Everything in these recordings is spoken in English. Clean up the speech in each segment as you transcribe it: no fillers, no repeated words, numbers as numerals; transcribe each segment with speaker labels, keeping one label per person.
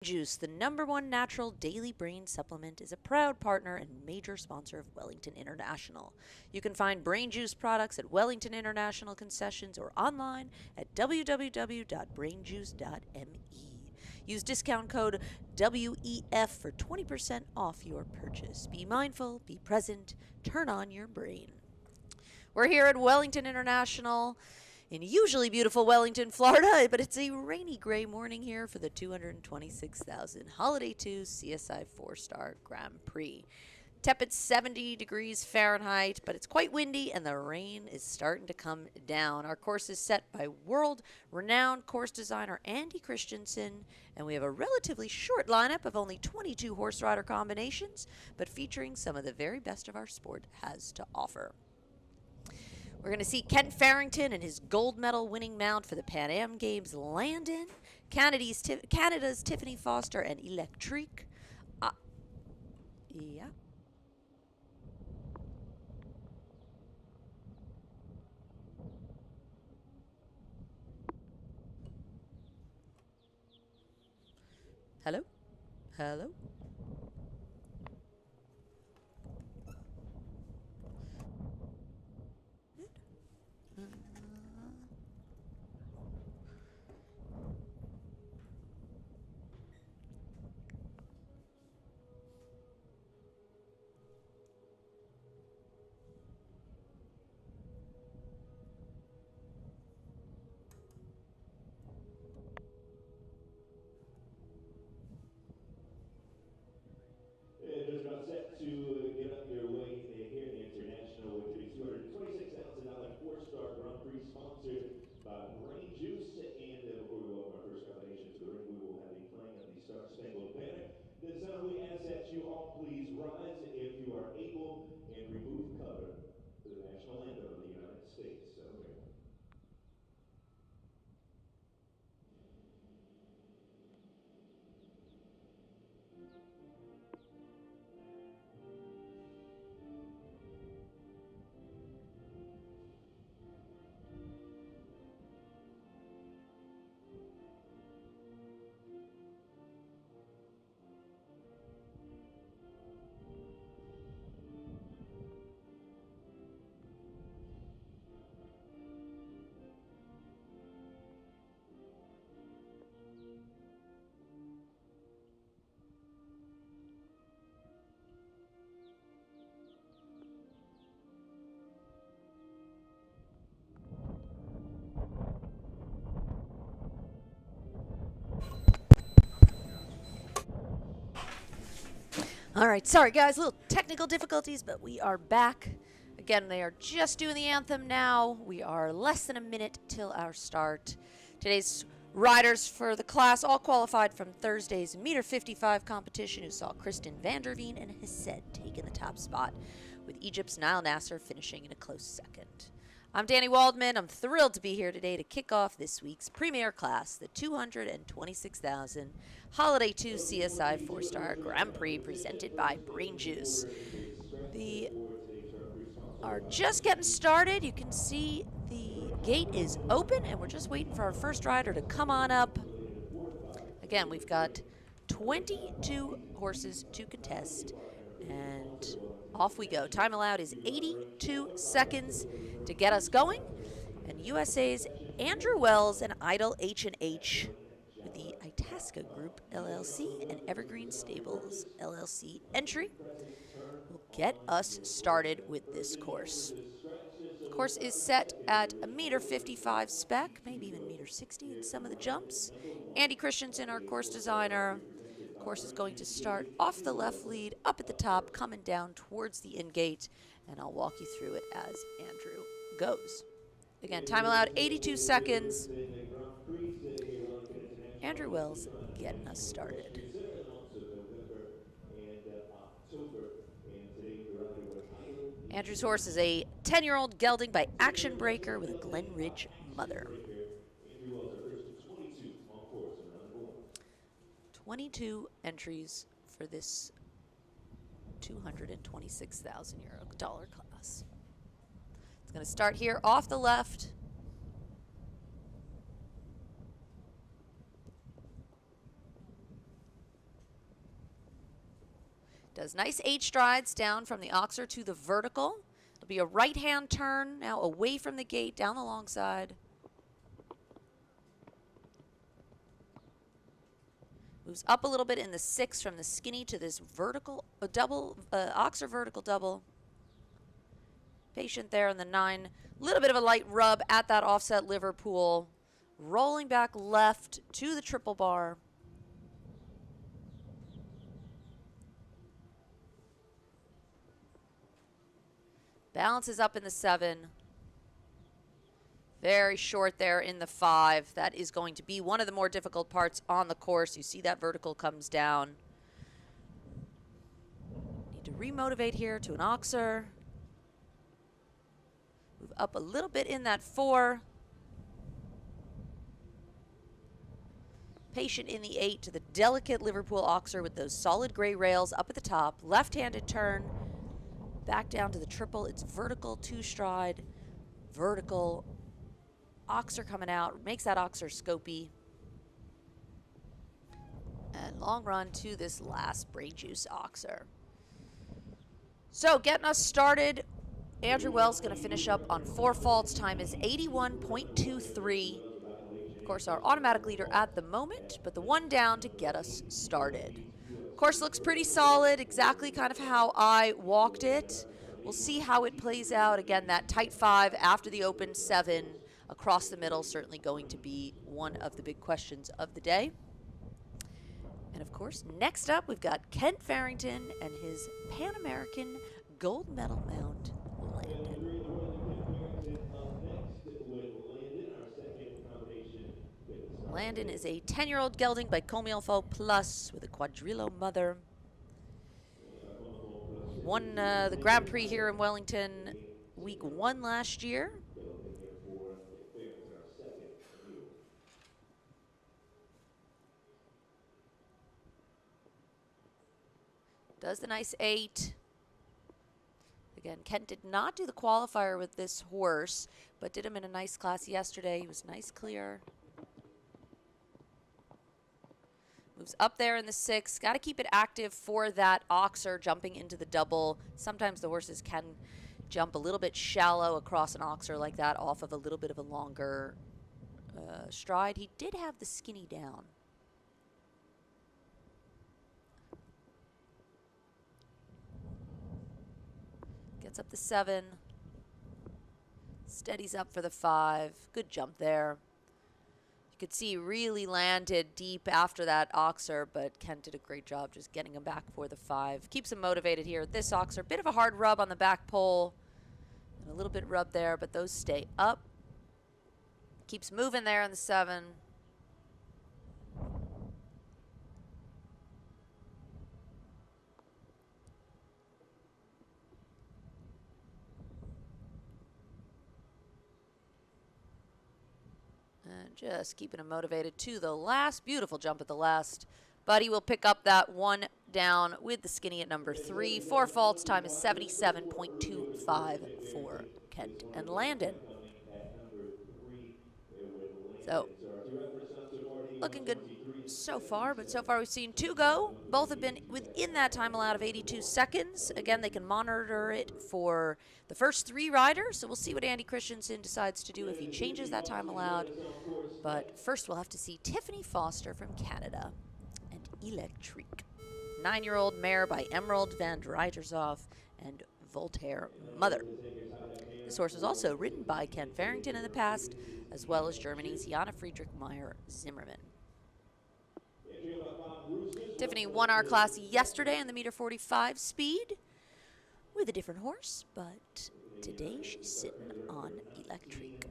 Speaker 1: Juice, the #1 natural daily brain supplement, is a proud partner and major sponsor of Wellington International. You can find Brain Juice products at Wellington International concessions or online at www.brainjuice.me. Use discount code WEF for 20% off your purchase. Be mindful, be present, turn on your brain. We're here at Wellington International in usually beautiful Wellington, Florida, but it's a rainy gray morning here for the 226,000 Holiday 2 CSI 4-star Grand Prix. Tepid 70 degrees Fahrenheit, but it's quite windy and the rain is starting to come down. Our course is set by world-renowned course designer Andy Christensen, and we have a relatively short lineup of only 22 horse rider combinations, but featuring some of the very best of our sport has to offer. We're going to see Ken Farrington and his gold medal winning mount for the Pan Am Games, Landon, Canada's Tiffany Foster and Electrique. Yeah. Hello? Hello?
Speaker 2: And just about set to get underway here in the International with the $226,000 four-star Grand Prix sponsored by BrainJuice. And before we welcome our first combination to the ring, we will have the playing of the Star-Spangled Banner. Then we ask that you all please rise if you are able and remove cover to the national anthem of the United States of America.
Speaker 1: All right, sorry guys, little technical difficulties, but we are back. Again, they are just doing the anthem now. We are less than a minute till our start. Today's riders for the class all qualified from Thursday's meter 55 competition, who saw Kristen Vanderveen and Hesed taking the top spot, with Egypt's Nile Nasser finishing in a close second. I'm Danny Waldman. I'm thrilled to be here today to kick off this week's premier class, the 226,000 Holiday 2 CSI 4-star Grand Prix presented by BrainJuice. They are just getting started. You can see the gate is open, and we're just waiting for our first rider to come on up. Again, we've got 22 horses to contest, and off we go. Time allowed is 82 seconds to get us going. And USA's Andrew Wells and Idle H&H with the Itasca Group LLC and Evergreen Stables LLC entry will get us started with this course. The course is set at a meter 55 spec, maybe even meter 60 in some of the jumps. Andy Christensen, our course designer. Course is going to start off the left lead, up at the top, coming down towards the in-gate, and I'll walk you through it as Andrew goes. Again, time allowed 82 seconds. Andrew Wells getting us started. Andrew's horse is a 10-year-old gelding by Action Breaker with a Glen Ridge mother. 22 entries for this $226,000 class. It's going to start here off the left. Does nice 8 strides down from the oxer to the vertical. It'll be a right-hand turn, now away from the gate, down the long side. Moves up a little bit in the 6 from the skinny to this vertical, oxer vertical double. Patient there in the 9. Little bit of a light rub at that offset Liverpool. Rolling back left to the triple bar. Balances up in the 7. Very short there in the 5. That is going to be one of the more difficult parts on the course. You see that vertical comes down. Need to remotivate here to an oxer. Move up a little bit in that 4. Patient in the 8 to the delicate Liverpool oxer with those solid gray rails up at the top. Left-handed turn. Back down to the triple. It's vertical 2 stride. Vertical. Oxer coming out. Makes that oxer scopy. And long run to this last BrainJuice oxer. So getting us started. Andrew Wells going to finish up on 4 faults. Time is 81.23. Of course, our automatic leader at the moment, but the 1 down to get us started. Course looks pretty solid, exactly kind of how I walked it. We'll see how it plays out. Again, that tight 5 after the open 7 across the middle, certainly going to be one of the big questions of the day. And of course, next up, we've got Kent Farrington and his Pan American gold medal mount, Landon. Landon is a 10-year-old gelding by Comilfo Plus with a quadrilo mother. Won the Grand Prix here in Wellington week 1 last year. Does the nice 8. Again, Kent did not do the qualifier with this horse, but did him in a nice class yesterday. He was nice clear. Moves up there in the 6. Got to keep it active for that oxer jumping into the double. Sometimes the horses can jump a little bit shallow across an oxer like that off of a little bit of a longer stride. He did have the skinny down. Gets up the 7. Steadies up for the 5. Good jump there. You could see he really landed deep after that oxer, but Kent did a great job just getting him back for the 5. Keeps him motivated here at this oxer. Bit of a hard rub on the back pole. And a little bit rub there, but those stay up. Keeps moving there in the 7. And just keeping him motivated to the last. Beautiful jump at the last. But he will pick up that 1 down with the skinny at number 3. 4 faults. Time is 77.25 for Kent and Landon. So, looking good so far, but so far we've seen 2 go. Both have been within that time allowed of 82 seconds. Again, they can monitor it for the first 3 riders, so we'll see what Andy Christensen decides to do if he changes that time allowed. But first we'll have to see Tiffany Foster from Canada and Electrique. 9-year-old mare by Emerald van Rijtershof and Voltaire Mother. This horse was also ridden by Ken Farrington in the past, as well as Germany's Jana Friedrich Meyer Zimmermann. Tiffany won our class yesterday in the meter 45 speed with a different horse, but today she's sitting on Electrique.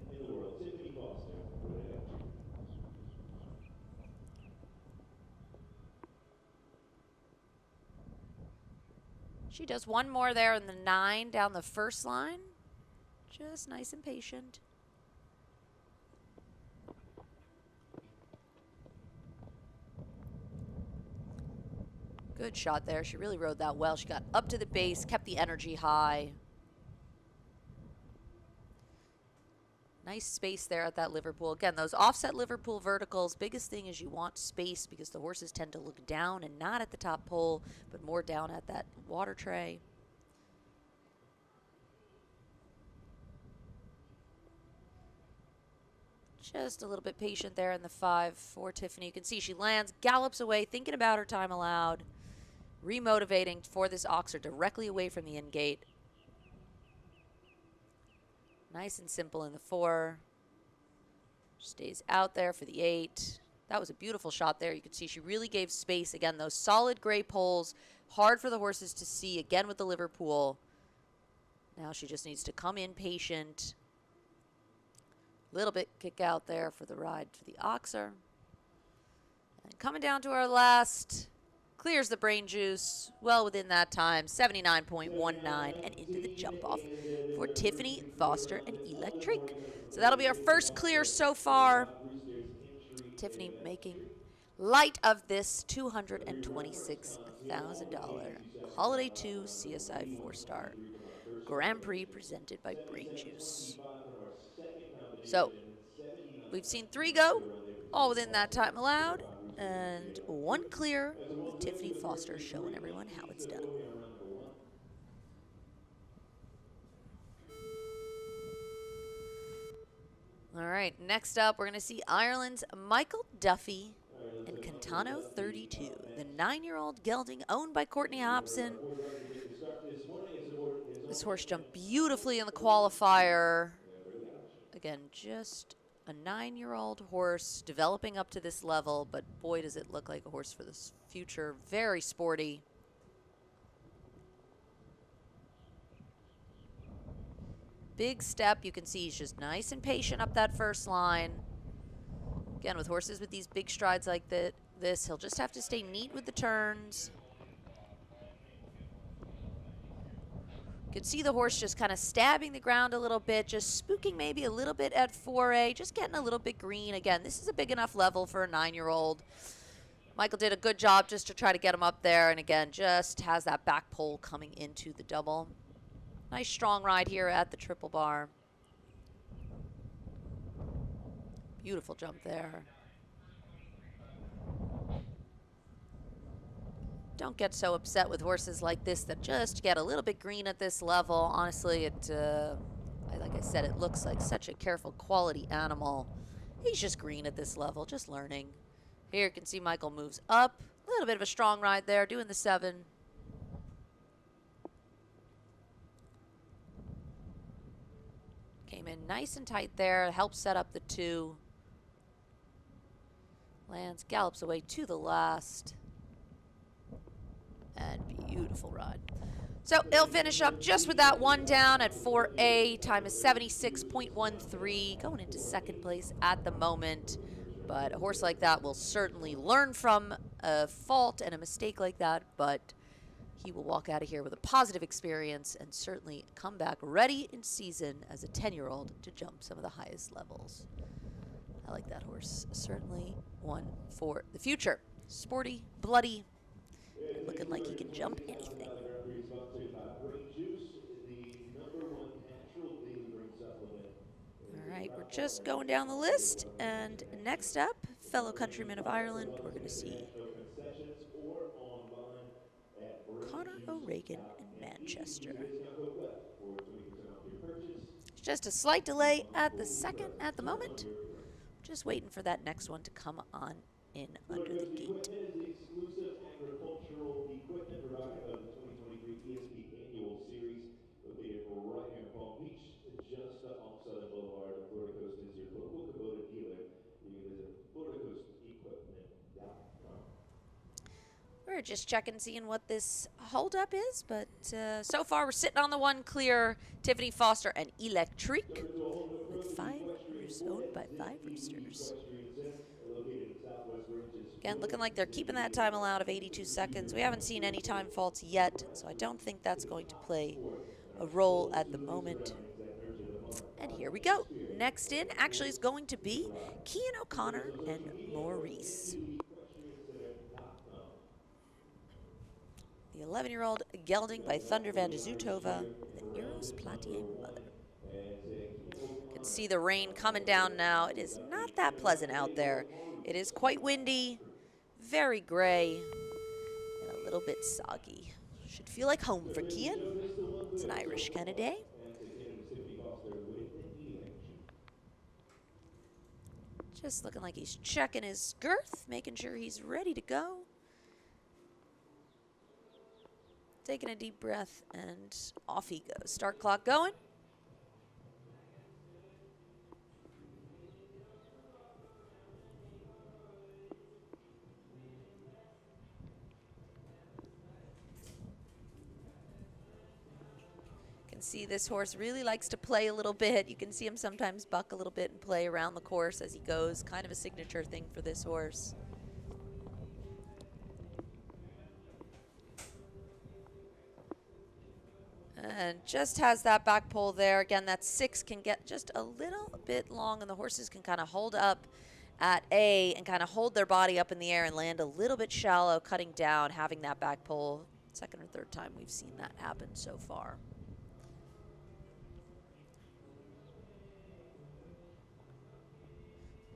Speaker 1: She does 1 more there in the 9 down the first line. Just nice and patient. Good shot there. She really rode that well. She got up to the base, kept the energy high. Nice space there at that Liverpool. Again, those offset Liverpool verticals, biggest thing is you want space because the horses tend to look down and not at the top pole, but more down at that water tray. Just a little bit patient there in the 5 for Tiffany. You can see she lands, gallops away, thinking about her time allowed, remotivating for this oxer directly away from the in gate. Nice and simple in the 4. Stays out there for the 8. That was a beautiful shot there. You can see she really gave space. Again, those solid gray poles, hard for the horses to see, again with the Liverpool. Now she just needs to come in patient. Little bit kick out there for the ride to the oxer. And coming down to our last, clears the BrainJuice well within that time, 79.19, and into the jump off for Tiffany, Foster, and Electric. So that'll be our first clear so far. Tiffany making light of this $226,000 Holiday 2 CSI 4-star Grand Prix presented by BrainJuice. So we've seen 3 go, all within that time allowed, and 1 clear with Tiffany Foster showing everyone how it's done. All right, next up, we're going to see Ireland's Michael Duffy and Cantano 32, the 9-year-old gelding owned by Courtney Hobson. This horse jumped beautifully in the qualifier. Again, just a 9-year-old horse developing up to this level, but boy, does it look like a horse for this future. Very sporty. Big step. You can see he's just nice and patient up that first line. Again, with horses with these big strides like this, he'll just have to stay neat with the turns. You can see the horse just kind of stabbing the ground a little bit, just spooking maybe a little bit at 4A, just getting a little bit green. Again, this is a big enough level for a 9-year-old. Michael did a good job just to try to get him up there, and again, just has that back pole coming into the double. Nice strong ride here at the triple bar. Beautiful jump there. Don't get so upset with horses like this that just get a little bit green at this level. Honestly, like I said, it looks like such a careful quality animal. He's just green at this level, just learning. Here you can see Michael moves up. A little bit of a strong ride there, doing the 7. Came in nice and tight there, helped set up the 2. Lands, gallops away to the last. And beautiful ride. So he'll finish up just with that 1 down at 4A. Time is 76.13, going into 2nd place at the moment. But a horse like that will certainly learn from a fault and a mistake like that, but he will walk out of here with a positive experience and certainly come back ready in season as a 10-year-old to jump some of the highest levels. I like that horse. Certainly one for the future. Sporty, bloody, and looking like he can jump anything. All right, we're just going down the list, and next up, fellow countrymen of Ireland, we're going to see Conor O'Regan in Manchester. Just a slight delay at the 2nd at the moment. Just waiting for that next one to come on in under the gate. We're just checking, seeing what this holdup is, but so far we're sitting on the 1 clear. Tiffany Foster and Electric with 5 roosters, owned by 5 roosters. Again, looking like they're keeping that time allowed of 82 seconds. We haven't seen any time faults yet, so I don't think that's going to play a role at the moment. And here we go. Next in actually is going to be Cian O'Connor and Maurice. The 11-year-old gelding by Thunder van de Zoetova, the Eros Platier mother. can see the rain coming down now. It is not that pleasant out there. It is quite windy, very gray, and a little bit soggy. Should feel like home for Kian. It's an Irish kind of day. Just looking like he's checking his girth, making sure he's ready to go. Taking a deep breath, and off he goes. Start clock going. Can see this horse really likes to play a little bit. You can see him sometimes buck a little bit and play around the course as he goes. Kind of a signature thing for this horse. And just has that back pole there. Again, that 6 can get just a little bit long, and the horses can kind of hold up at A and kind of hold their body up in the air and land a little bit shallow, cutting down, having that back pole. Second or third time we've seen that happen so far.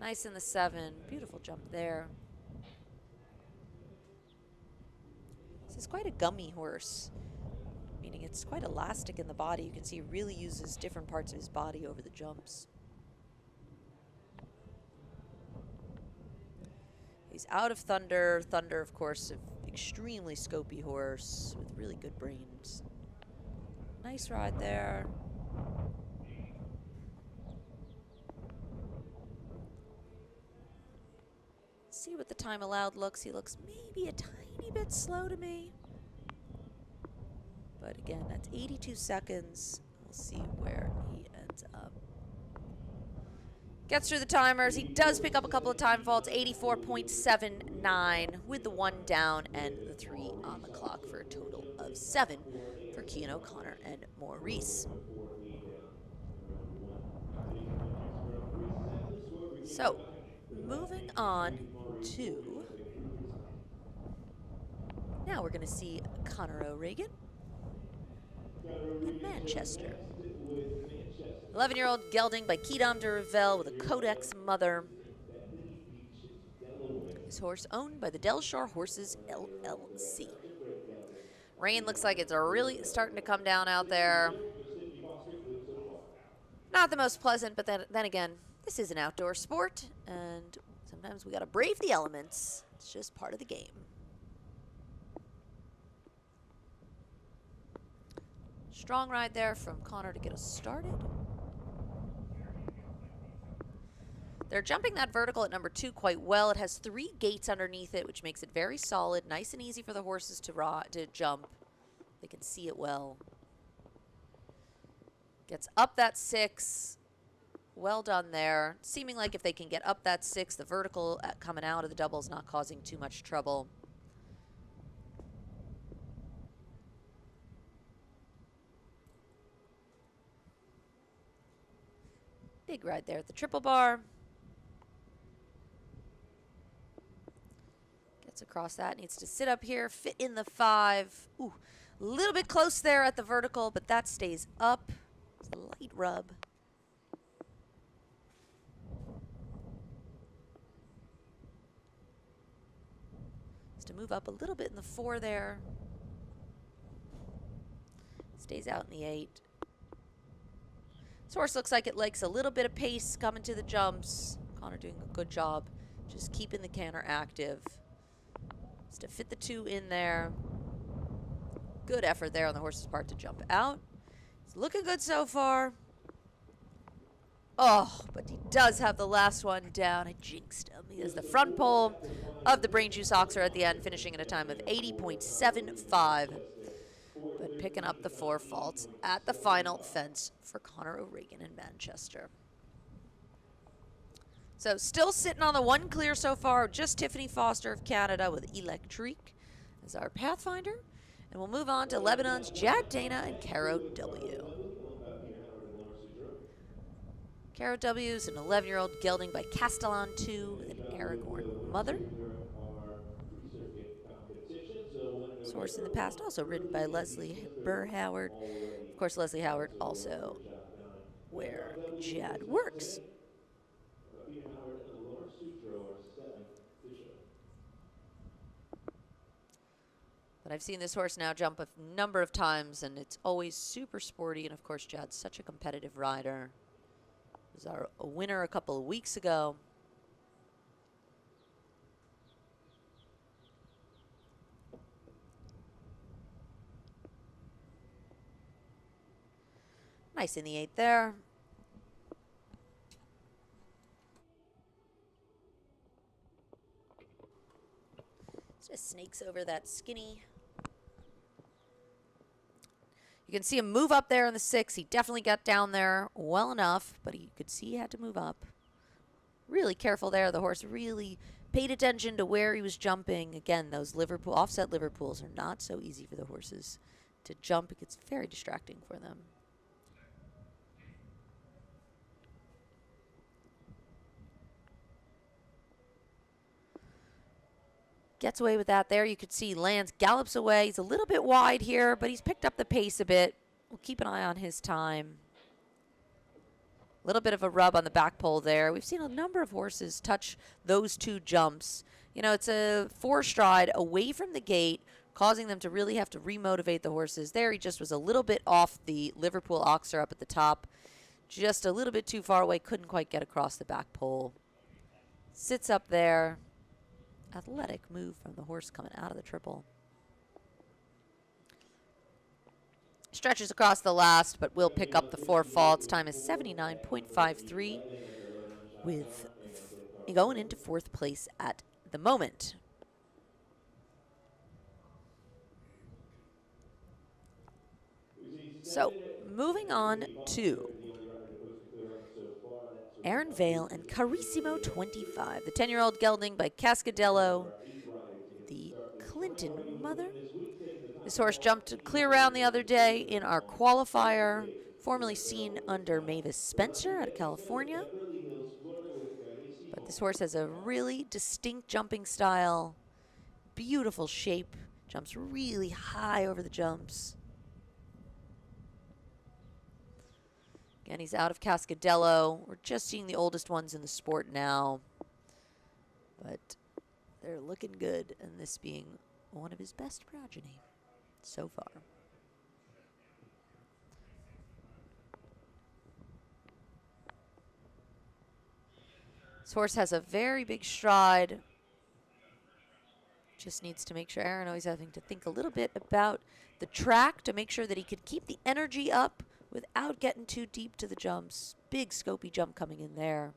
Speaker 1: Nice in the 7. Beautiful jump there. This is quite a gummy horse, meaning it's quite elastic in the body. You can see he really uses different parts of his body over the jumps. He's out of Thunder. Thunder, of course, an extremely scopy horse with really good brains. Nice ride there. See what the time allowed looks. He looks maybe a tiny bit slow to me. But again, that's 82 seconds. We'll see where he ends up. Gets through the timers. He does pick up a couple of time faults. 84.79 with the 1 down and the 3 on the clock for a total of 7 for Kian O'Connor and Maurice. So, moving on to, now we're going to see Conor O'Regan in Manchester. 11-year-old gelding by Quidam de Revel with a Codex mother. This horse owned by the Delshore Horses LLC. Rain looks like it's really starting to come down out there. Not the most pleasant, but then again, this is an outdoor sport, and sometimes we gotta brave the elements. It's just part of the game. Strong ride there from Conor to get us started. They're jumping that vertical at number 2 quite well. It has 3 gates underneath it, which makes it very solid, nice and easy for the horses to jump. They can see it well. Gets up that 6. Well done there. Seeming like if they can get up that 6, the vertical coming out of the double is not causing too much trouble. Big ride there at the triple bar. Gets across that, needs to sit up here, fit in the 5. Ooh, a little bit close there at the vertical, but that stays up. It's a light rub. To move up a little bit in the 4 there. Stays out in the 8. This horse looks like it likes a little bit of pace coming to the jumps. Conor doing a good job just keeping the canter active. Just to fit the 2 in there. Good effort there on the horse's part to jump out. It's looking good so far. Oh, but he does have the last one down. I jinxed him. He has the front pole of the BrainJuice Oxer at the end, finishing at a time of 80.75. But picking up the 4 faults at the final fence for Conor O'Regan in Manchester. So still sitting on the 1 clear so far, just Tiffany Foster of Canada with Electrique as our pathfinder. And we'll move on to Lebanon's Jad Dana and Caro W. Caro W is an 11-year-old gelding by Castellan 2 with an Aragorn mother. This horse in the past also ridden by Leslie Burr Howard. Of course, Leslie Howard also where Jad Works. But I've seen this horse now jump a number of times, and it's always super sporty. And of course, Jad's such a competitive rider. He was a winner a couple of weeks ago. Nice in the 8 there. Just snakes over that skinny. You can see him move up there in the 6. He definitely got down there well enough, but you could see he had to move up. Really careful there. The horse really paid attention to where he was jumping. Again, those offset Liverpools are not so easy for the horses to jump. It gets very distracting for them. Gets away with that there. You could see Lance gallops away. He's a little bit wide here, but he's picked up the pace a bit. We'll keep an eye on his time. A little bit of a rub on the back pole there. We've seen a number of horses touch those 2 jumps. You know, it's a 4 stride away from the gate, causing them to really have to remotivate the horses. There he just was a little bit off the Liverpool oxer up at the top. Just a little bit too far away. Couldn't quite get across the back pole. Sits up there. Athletic move from the horse coming out of the triple. Stretches across the last, but will pick up the 4 faults. Time is 79.53 with going into 4th place at the moment. So moving on to Aaron Vale and Carissimo 25, the 10-year-old gelding by Cascadello, the Clinton mother. This horse jumped clear round the other day in our qualifier, formerly seen under Mavis Spencer out of California. But this horse has a really distinct jumping style, beautiful shape, jumps really high over the jumps. Again, he's out of Cascadello. We're just seeing the oldest ones in the sport now. But they're looking good, and this being one of his best progeny so far. This horse has a very big stride. Just needs to make sure Aaron always having to think a little bit about the track to make sure that he could keep the energy up without getting too deep to the jumps. Big scopy jump coming in there.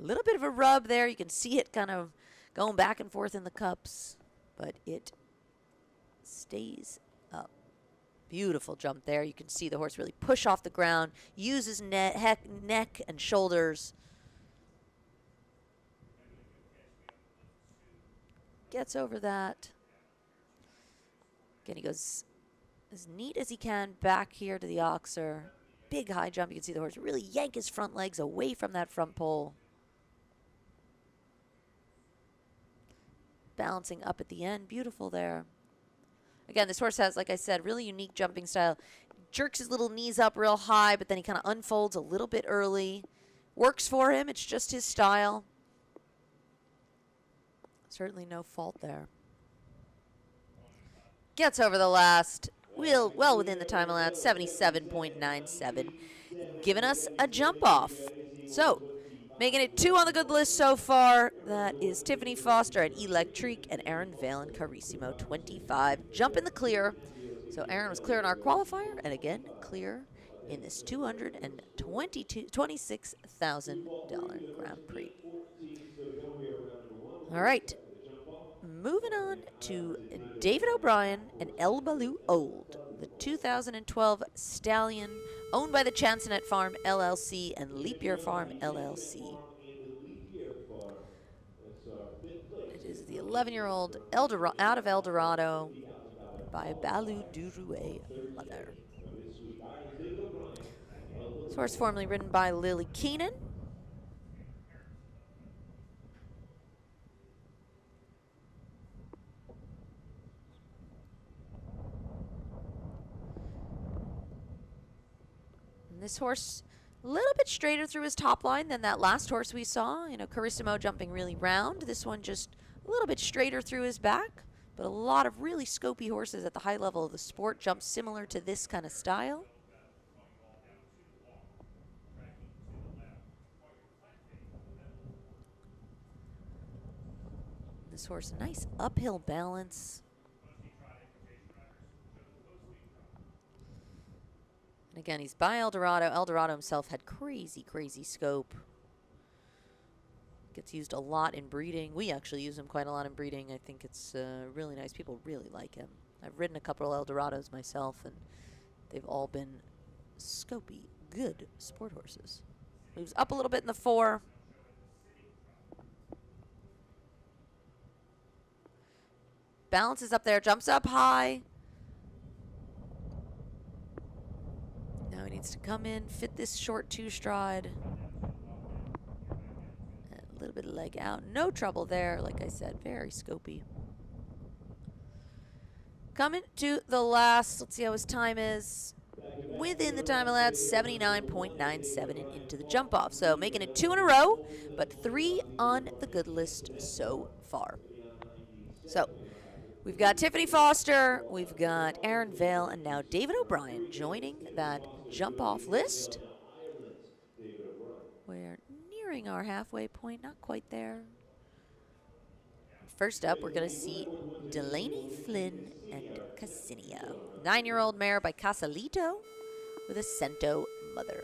Speaker 1: A little bit of a rub there. You can see it kind of going back and forth in the cups, but it stays up. Beautiful jump there. You can see the horse really push off the ground, use his neck and shoulders. Gets over that. Again, he goes as neat as he can back here to the oxer. Big high jump. You can see the horse really yank his front legs away from that front pole. Balancing up at the end. Beautiful there. Again, this horse has, like I said, really unique jumping style. Jerks his little knees up real high, but then he kind of unfolds a little bit early. Works for him. It's just his style. Certainly no fault there. Gets over the last, well within the time allowed, 77.97, giving us a jump off. So, making it 2 on the good list so far. That is Tiffany Foster at Electrique and Aaron Vale and Carissimo 25. Jump in the clear. So Aaron was clear in our qualifier, and again, clear in this $226,000 Grand Prix. All right. Moving on to David O'Brien and El Baloo Old, the 2012 stallion owned by the Chansonet Farm LLC and Leap Year Farm LLC. It is the 11-year-old out of El Dorado by Baloo Durouet mother. This horse formerly ridden by Lily Keenan. This horse, a little bit straighter through his top line than that last horse we saw. You know, Carissimo jumping really round. This one just a little bit straighter through his back. But a lot of really scopy horses at the high level of the sport jump similar to this kind of style. This horse, nice uphill balance. And again, he's by Eldorado. Eldorado himself had crazy, crazy scope. Gets used a lot in breeding. We actually use him quite a lot in breeding. I think it's really nice. People really like him. I've ridden a couple of Eldorados myself, and they've all been scopy, good sport horses. Moves up a little bit in the 4. Balances up there, jumps up high. Now he needs to come in, fit this short 2-stride. A little bit of leg out. No trouble there, like I said, very scopy. Coming to the last, let's see how his time is. Within the time allowed, 79.97 and into the jump off. So making it 2 in a row, but 3 on the good list so far. So we've got Tiffany Foster, we've got Aaron Vale, and now David O'Brien joining that jump off list. We're nearing our halfway point, not quite there. First up, we're going to see Delaney Flynn and Cassinia. 9-year-old mare by Casalito with a Cento mother.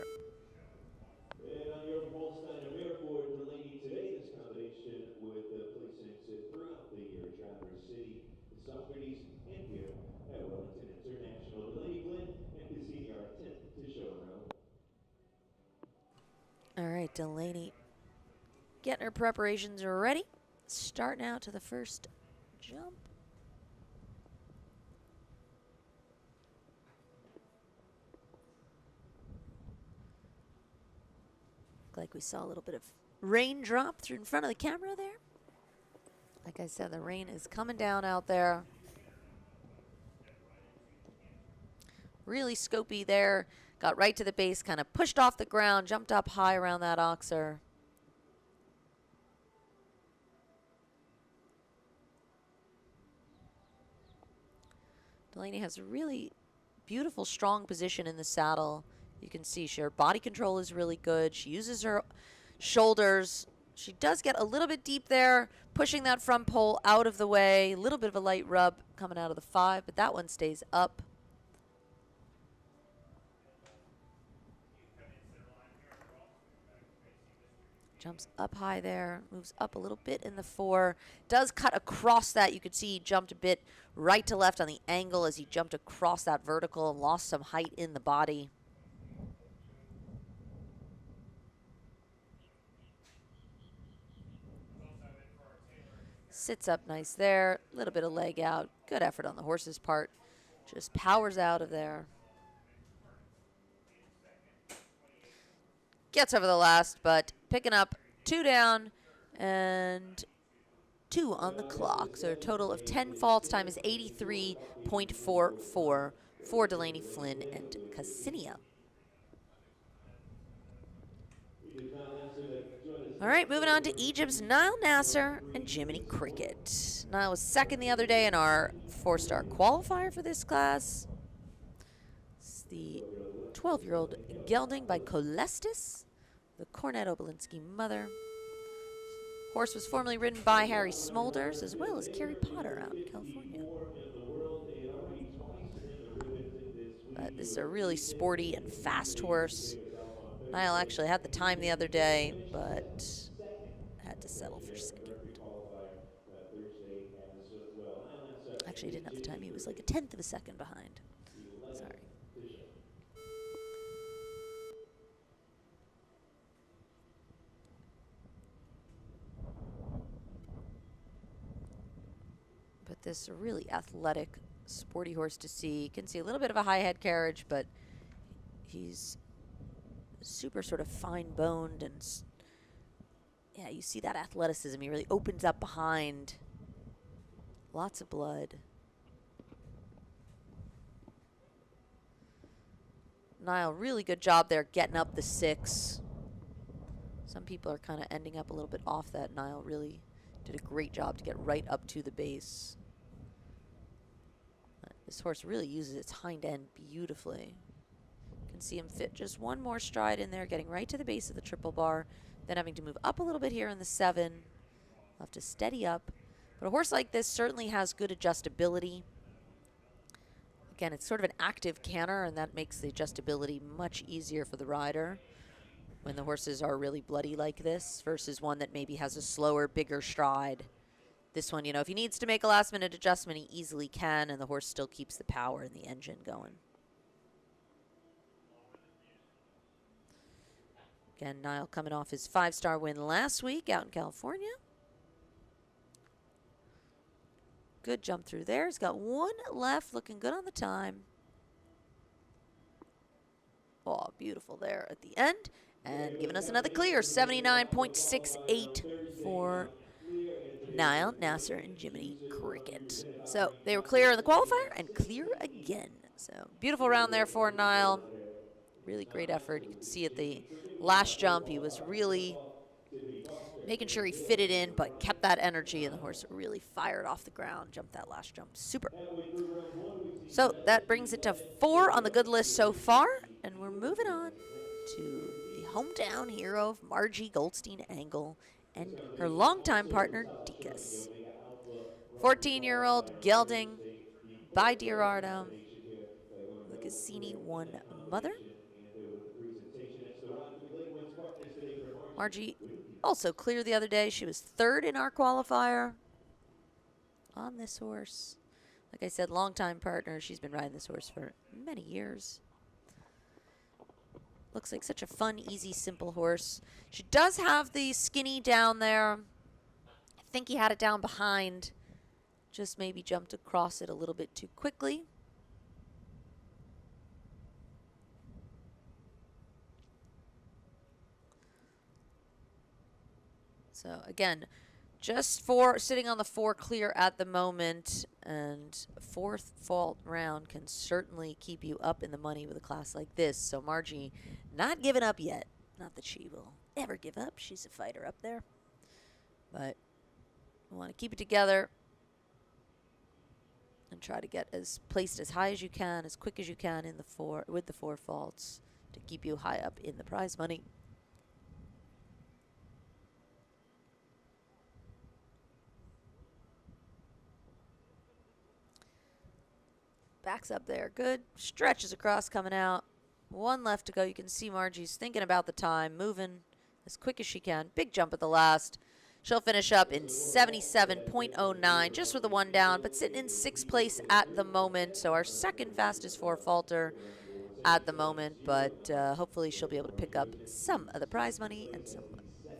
Speaker 2: And on your Holstein mare for Delaney today, this combination with placements throughout the year, Traverse City, Socrates, and here at Wellington International. Delaney Flynn and Cassinia are 10th to show in row.
Speaker 1: All right, Delaney getting her preparations ready. Starting out to the first jump. Looked like we saw a little bit of raindrop through in front of the camera there. Like I said, the rain is coming down out there. Really scopy there. Got right to the base, kind of pushed off the ground, jumped up high around that oxer. Delaney has a really beautiful, strong position in the saddle. You can see her body control is really good. She uses her shoulders. She does get a little bit deep there, pushing that front pole out of the way. A little bit of a light rub coming out of the 5, but that one stays up. Jumps up high there, moves up a little bit in the 4. Does cut across that. You could see he jumped a bit right to left on the angle as he jumped across that vertical and lost some height in the body. Sits up nice there. A little bit of leg out. Good effort on the horse's part. Just powers out of there. Gets over the last, but picking up 2 down and 2 on the clock. So a total of 10 faults. Time is 83.44 for Delaney Flynn and Cassinia. All right, moving on to Egypt's Nile Nasser and Jiminy Cricket. Nile was second the other day in our 4-star qualifier for this class. It's the 12-year-old gelding by Colestis, the Cornet Obolinski mother. Horse was formerly ridden by Harry Smolders as well as Carrie Potter out in California. This is a really sporty and fast horse. Nile actually had the time the other day, but had to settle for second. Actually, he didn't have the time. He was like a 1/10 of a second behind. Sorry. But this really athletic, sporty horse to see. You can see a little bit of a high head carriage, but he's super sort of fine-boned, and yeah, you see that athleticism. He really opens up behind. Lots of blood. Niall, really good job there getting up the 6. Some people are kind of ending up a little bit off that. Niall really did a great job to get right up to the base. This horse really uses its hind end beautifully. You can see him fit just one more stride in there, getting right to the base of the triple bar, then having to move up a little bit here in the 7. Have to steady up. But a horse like this certainly has good adjustability. Again, it's sort of an active canter, and that makes the adjustability much easier for the rider when the horses are really bloody like this versus one that maybe has a slower, bigger stride. This one, you know, if he needs to make a last-minute adjustment, he easily can, and the horse still keeps the power and the engine going. Again, Niall coming off his 5-star win last week out in California. Good jump through there. He's got one left, looking good on the time. Oh, beautiful there at the end. And giving us another clear, 79.68 for Niall, Nasser, and Jiminy Cricket. So they were clear in the qualifier and clear again. So beautiful round there for Niall. Really great effort. You can see at the last jump, he was really making sure he fitted in, but kept that energy, and the horse really fired off the ground, jumped that last jump. Super. So that brings it to 4 on the good list so far, and we're moving on to the hometown hero of Margie Goldstein-Angle and her longtime partner, Dekas. 14-year-old gelding by Dear Artem, the Cassini 1 mother. Margie also clear the other day. She was 3rd in our qualifier on this horse. Like I said, longtime partner. She's been riding this horse for many years. Looks like such a fun, easy, simple horse. She does have the skinny down there. I think he had it down behind. Just maybe jumped across it a little bit too quickly. So again, just for sitting on the 4 clear at the moment, and 4th fault round can certainly keep you up in the money with a class like this. So Margie not giving up yet. Not that she will ever give up. She's a fighter up there. But you want to keep it together and try to get as placed as high as you can, as quick as you can in the 4 with the 4 faults to keep you high up in the prize money. Backs up there. Good. Stretches across coming out. 1 left to go. You can see Margie's thinking about the time, moving as quick as she can. Big jump at the last. She'll finish up in 77.09, just with the 1 down, but sitting in 6th place at the moment. So our 2nd fastest 4-faulter at the moment, but hopefully she'll be able to pick up some of the prize money and some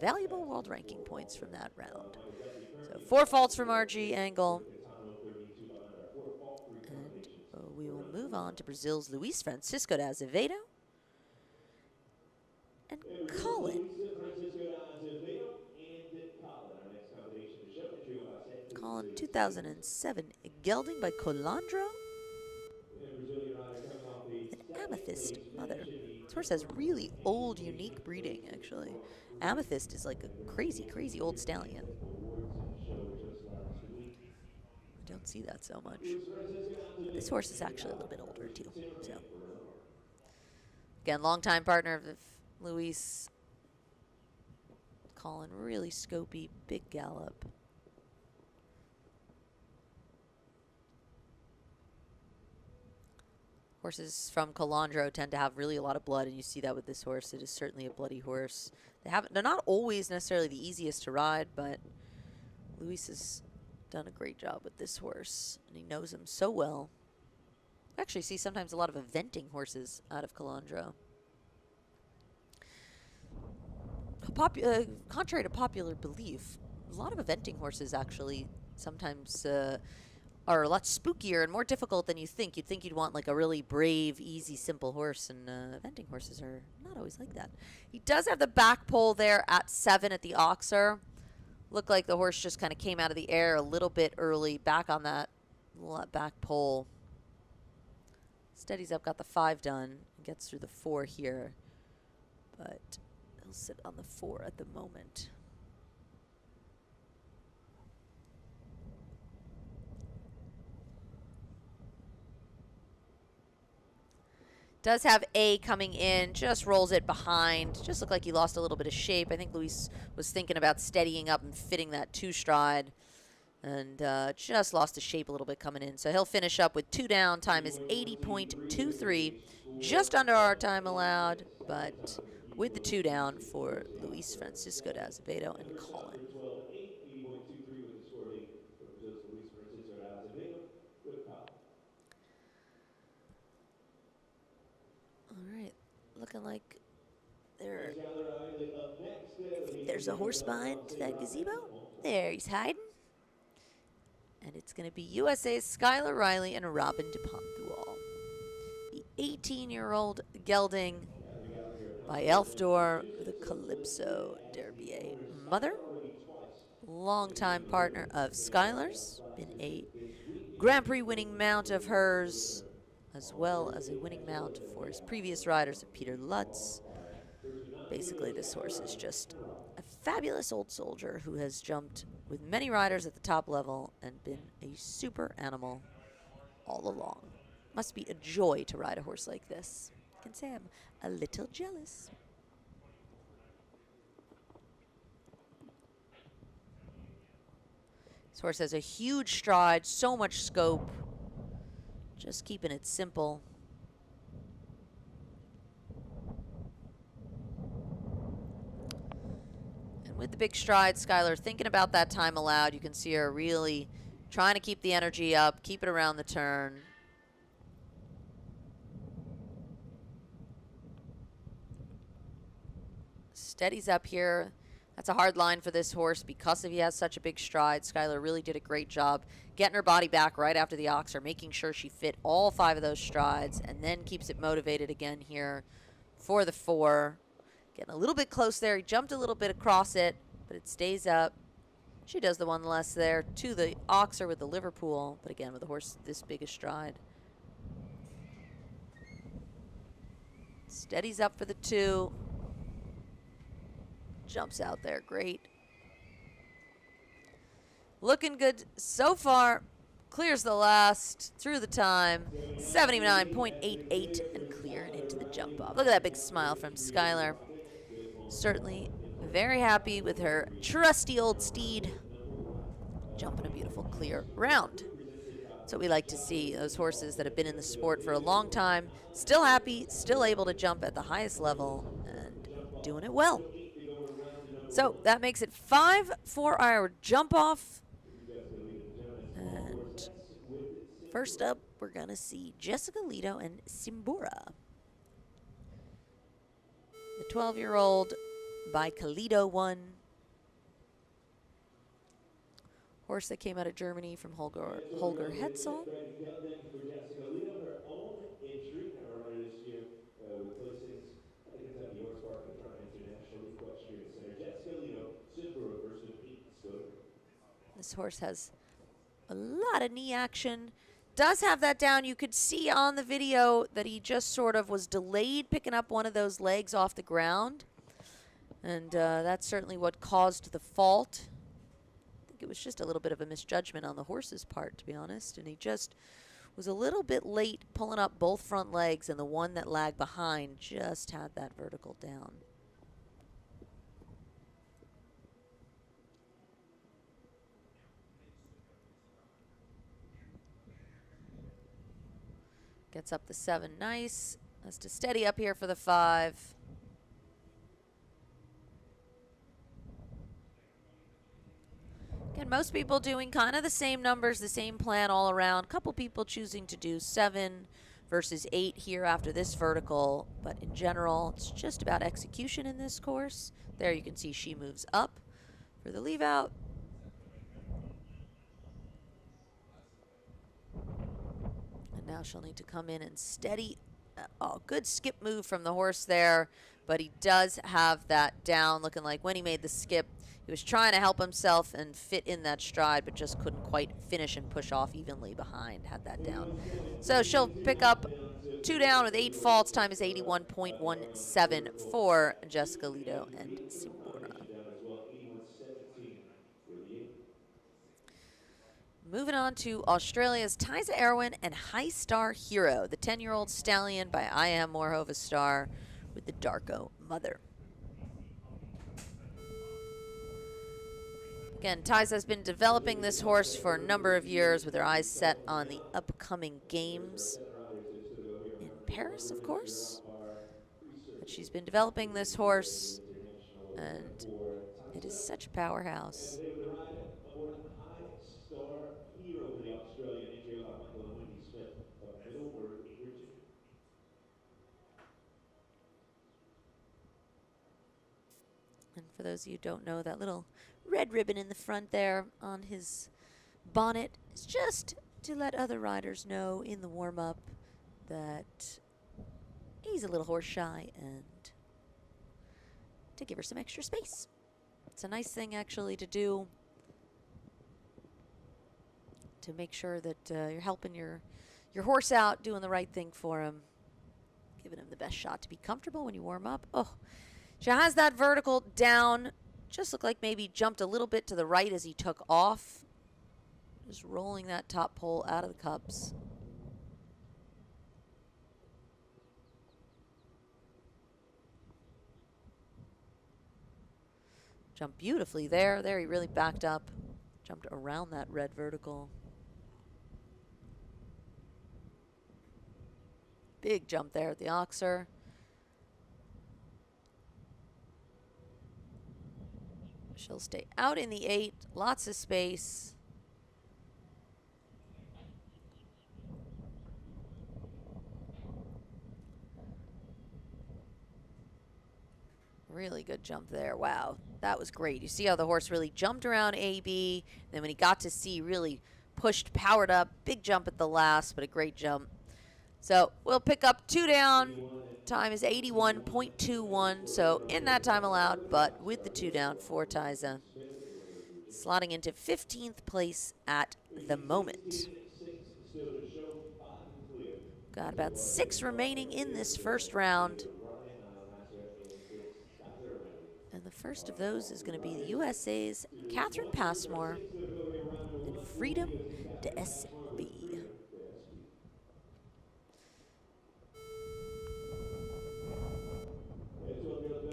Speaker 1: valuable world ranking points from that round. So 4 faults for Margie Angle. We will move on to Brazil's Luis Francisco da Azevedo and Colin. Colin, 2007 gelding by Colandro. An Amethyst mother. This horse has really old, unique breeding, actually. Amethyst is like a crazy, crazy old stallion. I don't see that so much. But this horse is actually a little bit older too. So again, longtime partner of Luis. Colin, really scopy, big gallop. Horses from Colandro tend to have really a lot of blood, and you see that with this horse. It is certainly a bloody horse. They're not always necessarily the easiest to ride, but Luis has done a great job with this horse, and he knows him so well. I actually see sometimes a lot of eventing horses out of Colandro. Contrary to popular belief, a lot of eventing horses actually sometimes are a lot spookier and more difficult than you think. You'd think you'd want like a really brave, easy, simple horse, and eventing horses are not always like that. He does have the back pole there at 7 at the Oxer. Looked like the horse just kind of came out of the air a little bit early, back on that back pole. Steadies up, got the 5 done, and gets through the 4 here. But he'll sit on the 4 at the moment. Does have A coming in, just rolls it behind. Just looked like he lost a little bit of shape. I think Luis was thinking about steadying up and fitting that 2 stride. And just lost his shape a little bit coming in. So he'll finish up with 2 down. Time is 80.23. Just under our time allowed, but with the 2 down for Luis Francisco de Azevedo and Colin. All right, looking like there's a horse behind that gazebo. There, he's hiding. And it's going to be USA's Skylar Riley and Robin DuPont-Thual. The 18-year-old gelding by Elfdor, the Calypso Derbier mother. Longtime partner of Skylar's. Been a Grand Prix winning mount of hers, as well as a winning mount for his previous riders of Peter Lutz. Basically, this horse is just a fabulous old soldier who has jumped with many riders at the top level and been a super animal all along. Must be a joy to ride a horse like this. I can say I'm a little jealous. This horse has a huge stride, so much scope. Just keeping it simple. With the big stride, Skylar thinking about that time allowed. You can see her really trying to keep the energy up, keep it around the turn. Steadies up here. That's a hard line for this horse because he has such a big stride. Skylar really did a great job getting her body back right after the oxer, making sure she fit all 5 of those strides, and then keeps it motivated again here for the 4. Getting a little bit close there. He jumped a little bit across it, but it stays up. She does the 1 less there to the oxer with the Liverpool, but again, with a horse this big a stride. Steadies up for the 2. Jumps out there. Great. Looking good so far. Clears the last through the time. 79.88 and clearing into the jump off. Look at that big smile from Skylar. Certainly very happy with her trusty old steed. Jumping a beautiful clear round. That's what we like to see. Those horses that have been in the sport for a long time, still happy, still able to jump at the highest level, and doing it well. So that makes it 5 for our jump off. And first up, we're going to see Jessica Lido and Simbura. The 12-year-old by Kalido won. Horse that came out of Germany from Holger Hetzel. This horse has a lot of knee action. Does have that down. You could see on the video that he just sort of was delayed picking up one of those legs off the ground. And that's certainly what caused the fault. I think it was just a little bit of a misjudgment on the horse's part, to be honest. And he just was a little bit late pulling up both front legs, and the one that lagged behind just had that vertical down. Gets up the 7, nice. Has to steady up here for the 5. Again, most people doing kind of the same numbers, the same plan all around. Couple people choosing to do 7 versus 8 here after this vertical. But in general, it's just about execution in this course. There you can see she moves up for the leave out. Now she'll need to come in and steady. Oh, good skip move from the horse there, but he does have that down, looking like when he made the skip, He was trying to help himself and fit in that stride, but just couldn't quite finish and push off evenly behind. Had that down. So she'll pick up 2 down with 8 faults. Time is 81.17 for Jessica Lido and Simbora. Moving on to Australia's Tyza Erwin and High Star Hero, the 10-year-old stallion by I Am Morhova Star with the Darko mother. Again, Tyza has been developing this horse for a number of years with her eyes set on the upcoming games in Paris, of course. But she's been developing this horse, and it is such a powerhouse. And for those of you who don't know, that little red ribbon in the front there on his bonnet is just to let other riders know in the warm-up that he's a little horse shy and to give her some extra space. It's a nice thing actually to do to make sure that you're helping your horse out, doing the right thing for him, giving him the best shot to be comfortable when you warm up. Oh, she has that vertical down. Just looked like maybe jumped a little bit to the right as he took off. Just rolling that top pole out of the cups. Jumped beautifully there. There he really backed up. Jumped around that red vertical. Big jump there at the Oxer. She'll stay out in the 8. Lots of space. Really good jump there. Wow, that was great. You see how the horse really jumped around AB. Then when he got to C, really pushed, powered up. Big jump at the last, but a great jump. So we'll pick up 2 down. Time is 81.21. So in that time allowed, but with the 2 down for Tyza. Slotting into 15th place at the moment. Got about 6 remaining in this first round. And the first of those is going to be the USA's Catherine Passmore and Freedom to SB.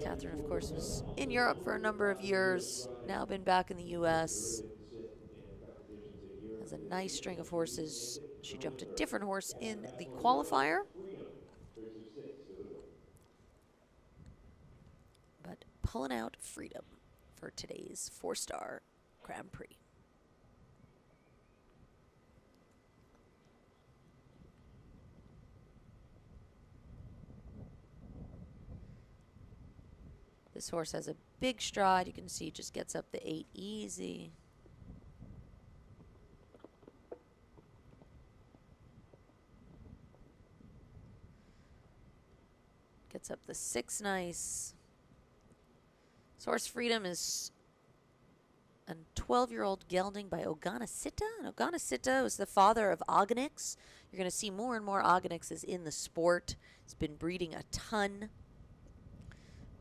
Speaker 1: Catherine, of course, was in Europe for a number of years, now been back in the U.S. Has a nice string of horses. She jumped a different horse in the qualifier. But pulling out Freedom for today's 4-star Grand Prix. This horse has a big stride. You can see it just gets up the 8 easy. Gets up the 6 nice. This horse Freedom is a 12-year-old gelding by Oganessitta. And Oganessitta was the father of Ogonix. You're going to see more and more Ogonixes in the sport. He's been breeding a ton.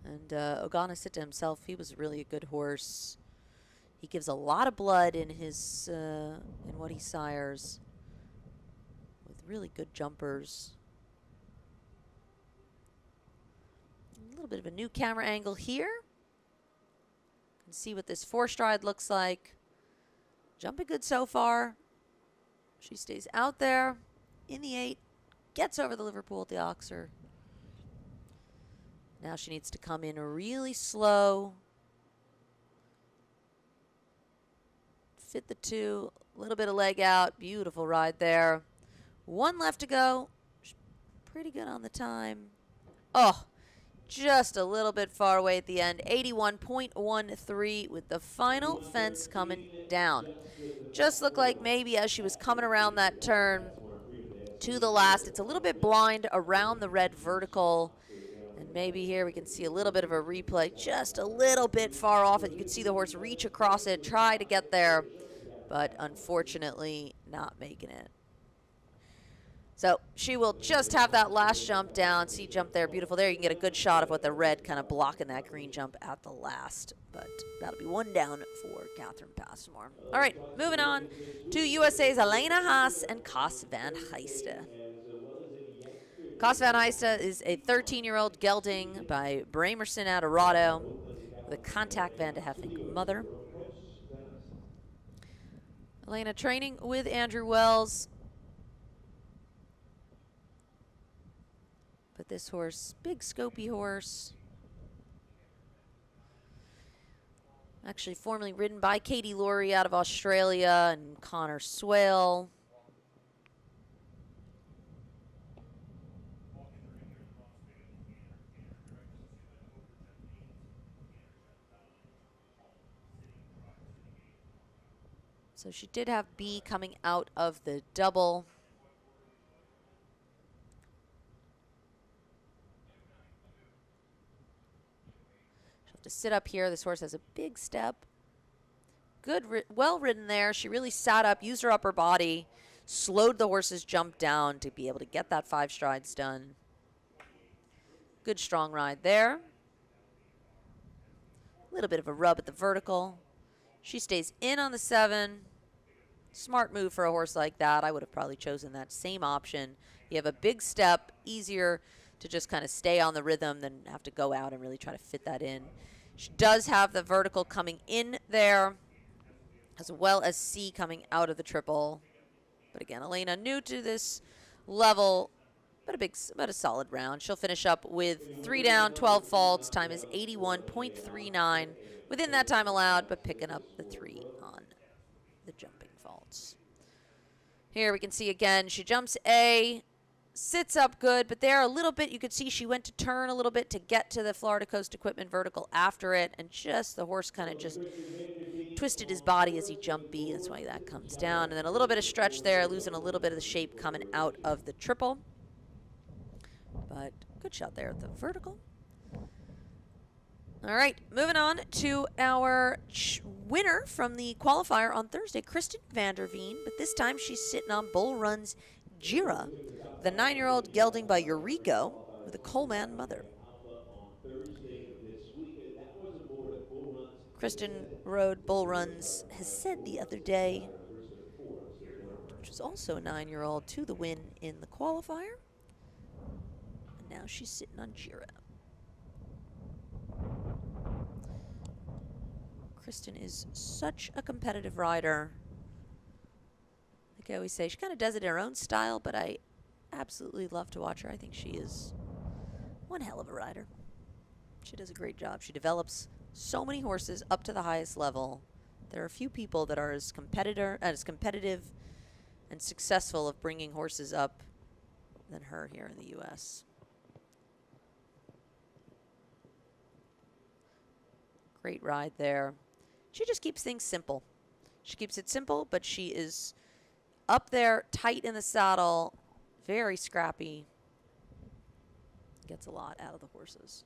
Speaker 1: And Oganessitta himself, he was really a good horse. He gives a lot of blood in his in what he sires, with really good jumpers. A little bit of a new camera angle here. You can see what this 4-stride looks like. Jumping good so far. She stays out there in the 8, gets over the Liverpool at the Oxer. Now she needs to come in really slow. Fit the 2, a little bit of leg out. Beautiful ride there. 1 left to go. Pretty good on the time. Oh, just a little bit far away at the end. 81.13 with the final fence coming down. Just looked like maybe as she was coming around that turn to the last, it's a little bit blind around the red vertical. And maybe here we can see a little bit of a replay, just a little bit far off it. You can see the horse reach across it, try to get there, but unfortunately not making it. So she will just have that last jump down. See, jump there, beautiful there. You can get a good shot of what the red kind of blocking that green jump at the last. But that'll be one down for Catherine Passmore. All right, moving on to USA's Elena Haas and Cas van Heijsten. Cas van Heijsten is a 13-year-old gelding by Bramerson Adorado with a contact Van de Heffink mother. Elena training with Andrew Wells. But this horse, big scopy horse. Actually formerly ridden by Katie Laurie out of Australia and Connor Swale. So she did have B coming out of the double. To sit up here, this horse has a big step. Good, well ridden there. She really sat up, used her upper body, slowed the horse's jump down to be able to get that 5 strides done. Good strong ride there. A little bit of a rub at the vertical. She stays in on the 7. Smart move for a horse like that. I would have probably chosen that same option. You have a big step, easier to just kind of stay on the rhythm than have to go out and really try to fit that in. She does have the vertical coming in there, as well as C coming out of the triple. But again, Elena new to this level, but a solid round. She'll finish up with 3 down, 12 faults. Time is 81.39 within that time allowed, but picking up the 3 on the jumping faults. Here we can see again, she jumps A, sits up good, but there a little bit, you could see she went to turn a little bit to get to the Florida Coast Equipment vertical after it, and just the horse kind of just twisted his body as he jumped B. That's why that comes down. And then a little bit of stretch there, losing a little bit of the shape coming out of the triple. But good shot there at the vertical. All right, moving on to our winner from the qualifier on Thursday, Kristen van der Veen. But this time she's sitting on Bull Run's Gira, the 9-year-old gelding by Eurico with a Coleman mother. Kristen rode Bull Run's Said the other day, which was also a 9-year-old, to the win in the qualifier. And now she's sitting on Gira. Kristen is such a competitive rider. Like I always say, she kind of does it in her own style, but I absolutely love to watch her. I think she is one hell of a rider. She does a great job. She develops so many horses up to the highest level. There are a few people that are as competitive and successful of bringing horses up than her here in the U.S. Great ride there. She just keeps things simple. She keeps it simple, but she is up there, tight in the saddle, very scrappy. Gets a lot out of the horses.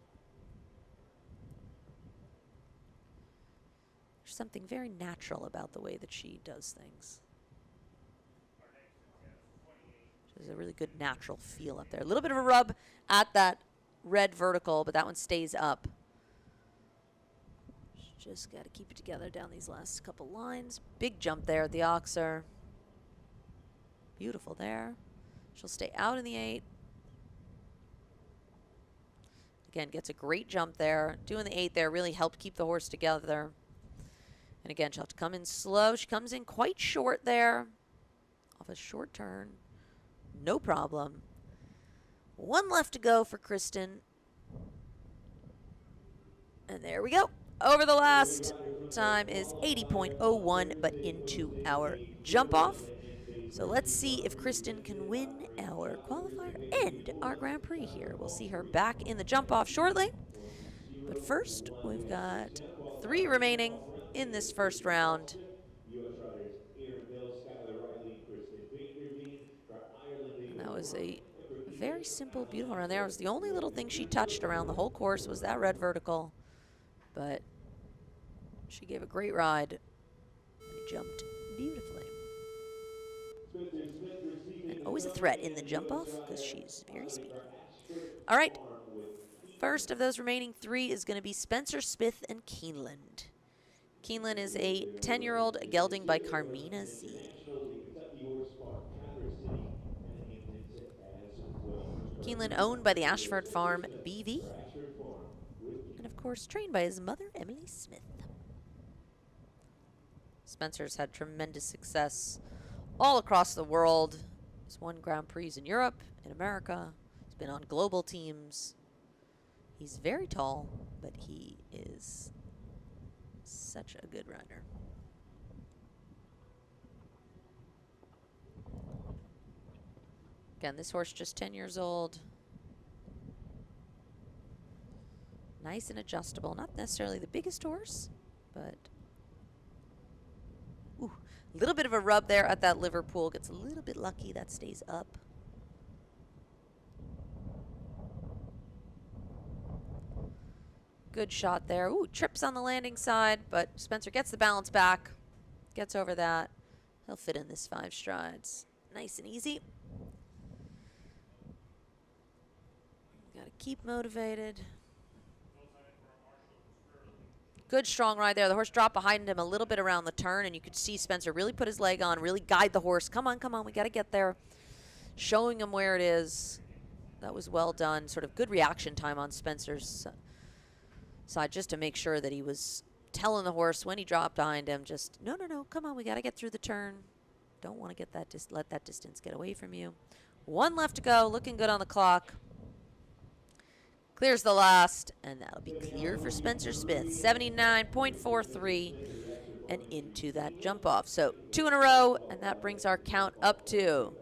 Speaker 1: There's something very natural about the way that she does things. She has a really good natural feel up there. A little bit of a rub at that red vertical, but that one stays up. Just got to keep it together down these last couple lines. Big jump there at the Oxer. Beautiful there. She'll stay out in the 8. Again, gets a great jump there. Doing the 8 there really helped keep the horse together. And again, she'll have to come in slow. She comes in quite short there. Off a short turn. No problem. 1 left to go for Kristen. And there we go. Over the last time is 80.01, but into our jump off. So let's see if Kristen can win our qualifier and our Grand Prix here. We'll see her back in the jump off shortly. But first, we've got 3 remaining in this first round. And that was a very simple, beautiful run there. It was the only little thing she touched around the whole course was that red vertical. But she gave a great ride and jumped beautifully. And always a threat in the jump off because she's very speedy. All right. First of those remaining three is going to be Spencer Smith and Keeneland. Keeneland is a 10-year-old gelding by Carmina Z. Keeneland owned by the Ashford Farm BV. And of course, trained by his mother, Emily Smith. Spencer's had tremendous success all across the world. He's won Grand Prix in Europe, in America. He's been on global teams. He's very tall, but he is such a good rider. Again, this horse just 10 years old. Nice and adjustable. Not necessarily the biggest horse, but a little bit of a rub there at that Liverpool. Gets a little bit lucky. That stays up. Good shot there. Ooh, trips on the landing side, but Spencer gets the balance back. Gets over that. He'll fit in this 5 strides. Nice and easy. Got to keep motivated. Good strong ride there. The horse dropped behind him a little bit around the turn, and you could see Spencer really put his leg on, really guide the horse. Come on, come on, we got to get there. Showing him where it is. That was well done. Sort of good reaction time on Spencer's side just to make sure that he was telling the horse when he dropped behind him, just, no, no, no, come on, we got to get through the turn. Don't want to get that, let that distance get away from you. 1 left to go, looking good on the clock. Clears the last, and that'll be clear for Spencer Smith. 79.43 and into that jump off. So 2 in a row, and that brings our count up to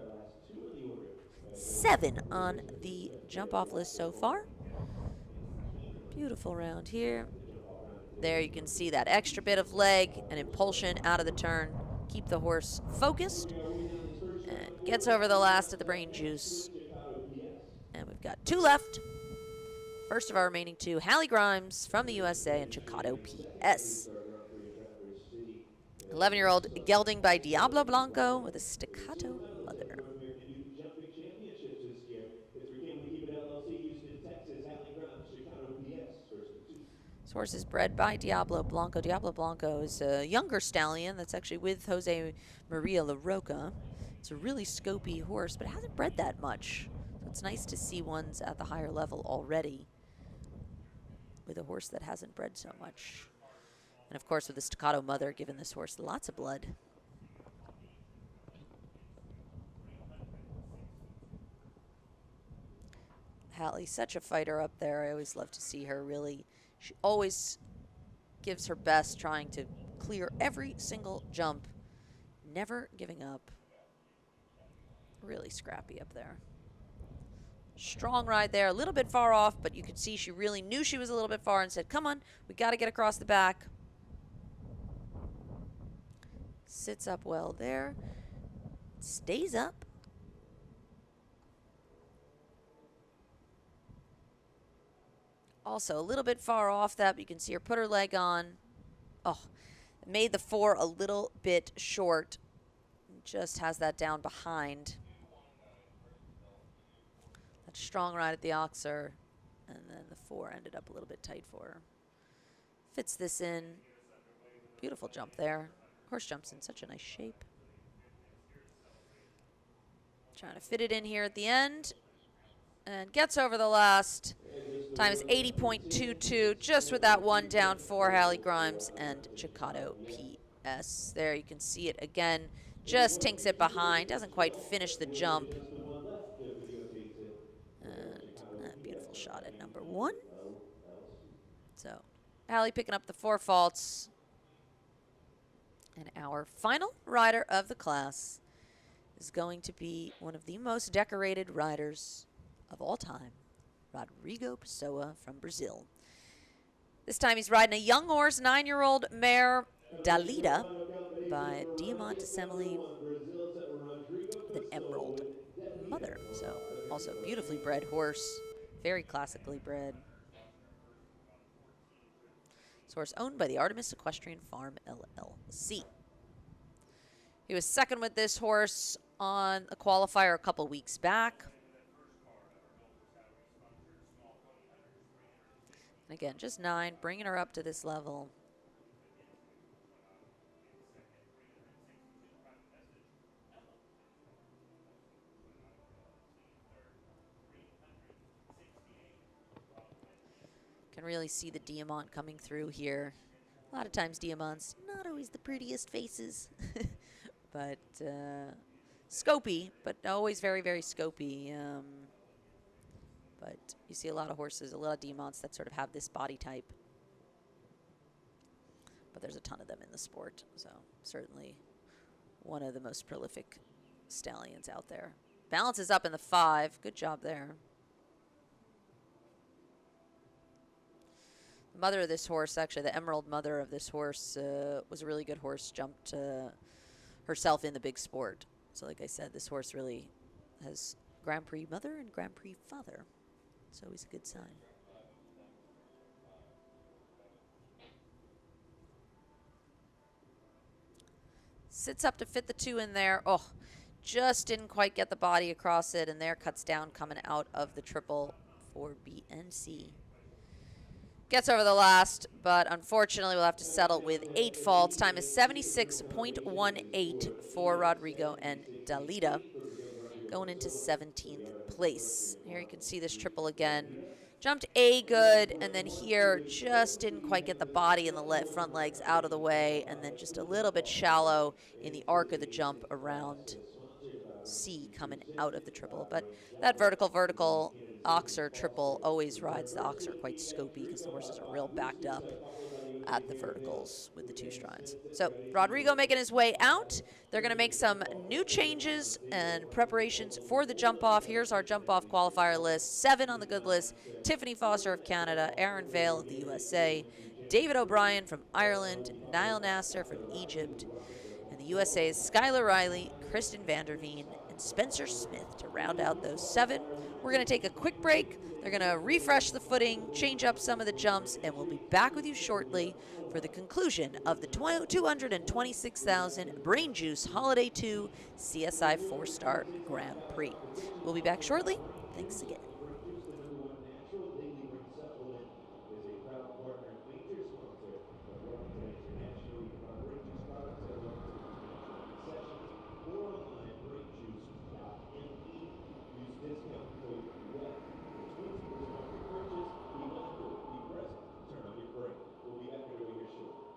Speaker 1: 7 on the jump off list so far. Beautiful round here. There you can see that extra bit of leg and impulsion out of the turn. Keep the horse focused. And gets over the last of the BrainJuice. And we've got 2 left. First of our remaining 2, Hallie Grimes from the USA and Chicado PS. 11-year-old gelding by Diablo Blanco with a staccato mother. This horse is bred by Diablo Blanco. Diablo Blanco is a younger stallion that's actually with Jose Maria La Roca. It's a really scopy horse, but it hasn't bred that much. So it's nice to see ones at the higher level already with a horse that hasn't bred so much. And of course with the staccato mother, giving this horse lots of blood. Hallie's such a fighter up there. I always love to see her really. She always gives her best trying to clear every single jump, never giving up. Really scrappy up there. Strong ride there, a little bit far off, but you could see she really knew she was a little bit far and said, come on, we got to get across the back. Sits up well there. Stays up. Also a little bit far off that, but you can see her put her leg on. Oh, made the 4 a little bit short. Just has that down behind. That strong ride at the Oxer, and then the 4 ended up a little bit tight for her. Fits this in. Beautiful jump there. Horse jumps in such a nice shape. Trying to fit it in here at the end. And gets over the last. Time is 80.22, just with that 1 down for Hallie Grimes and Chicado PS. There you can see it again. Just tinks it behind. Doesn't quite finish the jump. And a beautiful shot at number 1. So Hallie picking up the 4 faults. And our final rider of the class is going to be one of the most decorated riders of all time, Rodrigo Pessoa from Brazil. This time he's riding a young horse, 9-year-old mare, Dalida, by Diamante Semele with an emerald mother. So also beautifully bred horse, very classically bred. This horse owned by the Artemis Equestrian Farm LLC. He was second with this horse on a qualifier a couple weeks back. And again, just 9, bringing her up to this level. Can really see the Diamant coming through here. A lot of times Diamant's not always the prettiest faces, but scopy, but always very, very scopy. But you see a lot of horses, a lot of Diamants that sort of have this body type. But there's a ton of them in the sport, so certainly one of the most prolific stallions out there. Balance is up in the 5. Good job there. The mother of this horse, actually the emerald mother of this horse, was a really good horse, jumped herself in the big sport. So like I said, this horse really has Grand Prix mother and Grand Prix father. It's always a good sign. Sits up to fit the 2 in there. Oh, just didn't quite get the body across it, and there cuts down coming out of the triple for BNC. Gets over the last, but unfortunately we'll have to settle with 8 faults. Time is 76.18 for Rodrigo and Dalida, going into 17th place. Here you can see this triple again. Jumped A good, and then here just didn't quite get the body and the front legs out of the way, and then just a little bit shallow in the arc of the jump around C coming out of the triple. But that vertical oxer triple always rides the oxer quite scopy because the horses are real backed up at the verticals with the 2 strides. So Rodrigo making his way out. They're going to make some new changes and preparations for the jump off. Here's our jump off qualifier list. 7 on the good list: Tiffany Foster of Canada, Aaron Vale of the USA, David O'Brien from Ireland, Niall Nasser from Egypt, and the USA's Skylar Riley, Kristen Vanderveen, and Spencer Smith to round out those 7. We're going to take a quick break. They're going to refresh the footing, change up some of the jumps, and we'll be back with you shortly for the conclusion of the 226,000 BrainJuice Holiday 2 CSI 4-Star Grand Prix. We'll be back shortly. Thanks again.
Speaker 2: BrainJuice, the #1 natural daily brain supplement, is a proud partner and major sponsor of Wellington International. You can find BrainJuice products at Wellington International concessions or online at brainjuice.me. Use discount code WELL for 20% off your purchase. Be mindful, be present, turn on your brain. We'll be back over here shortly.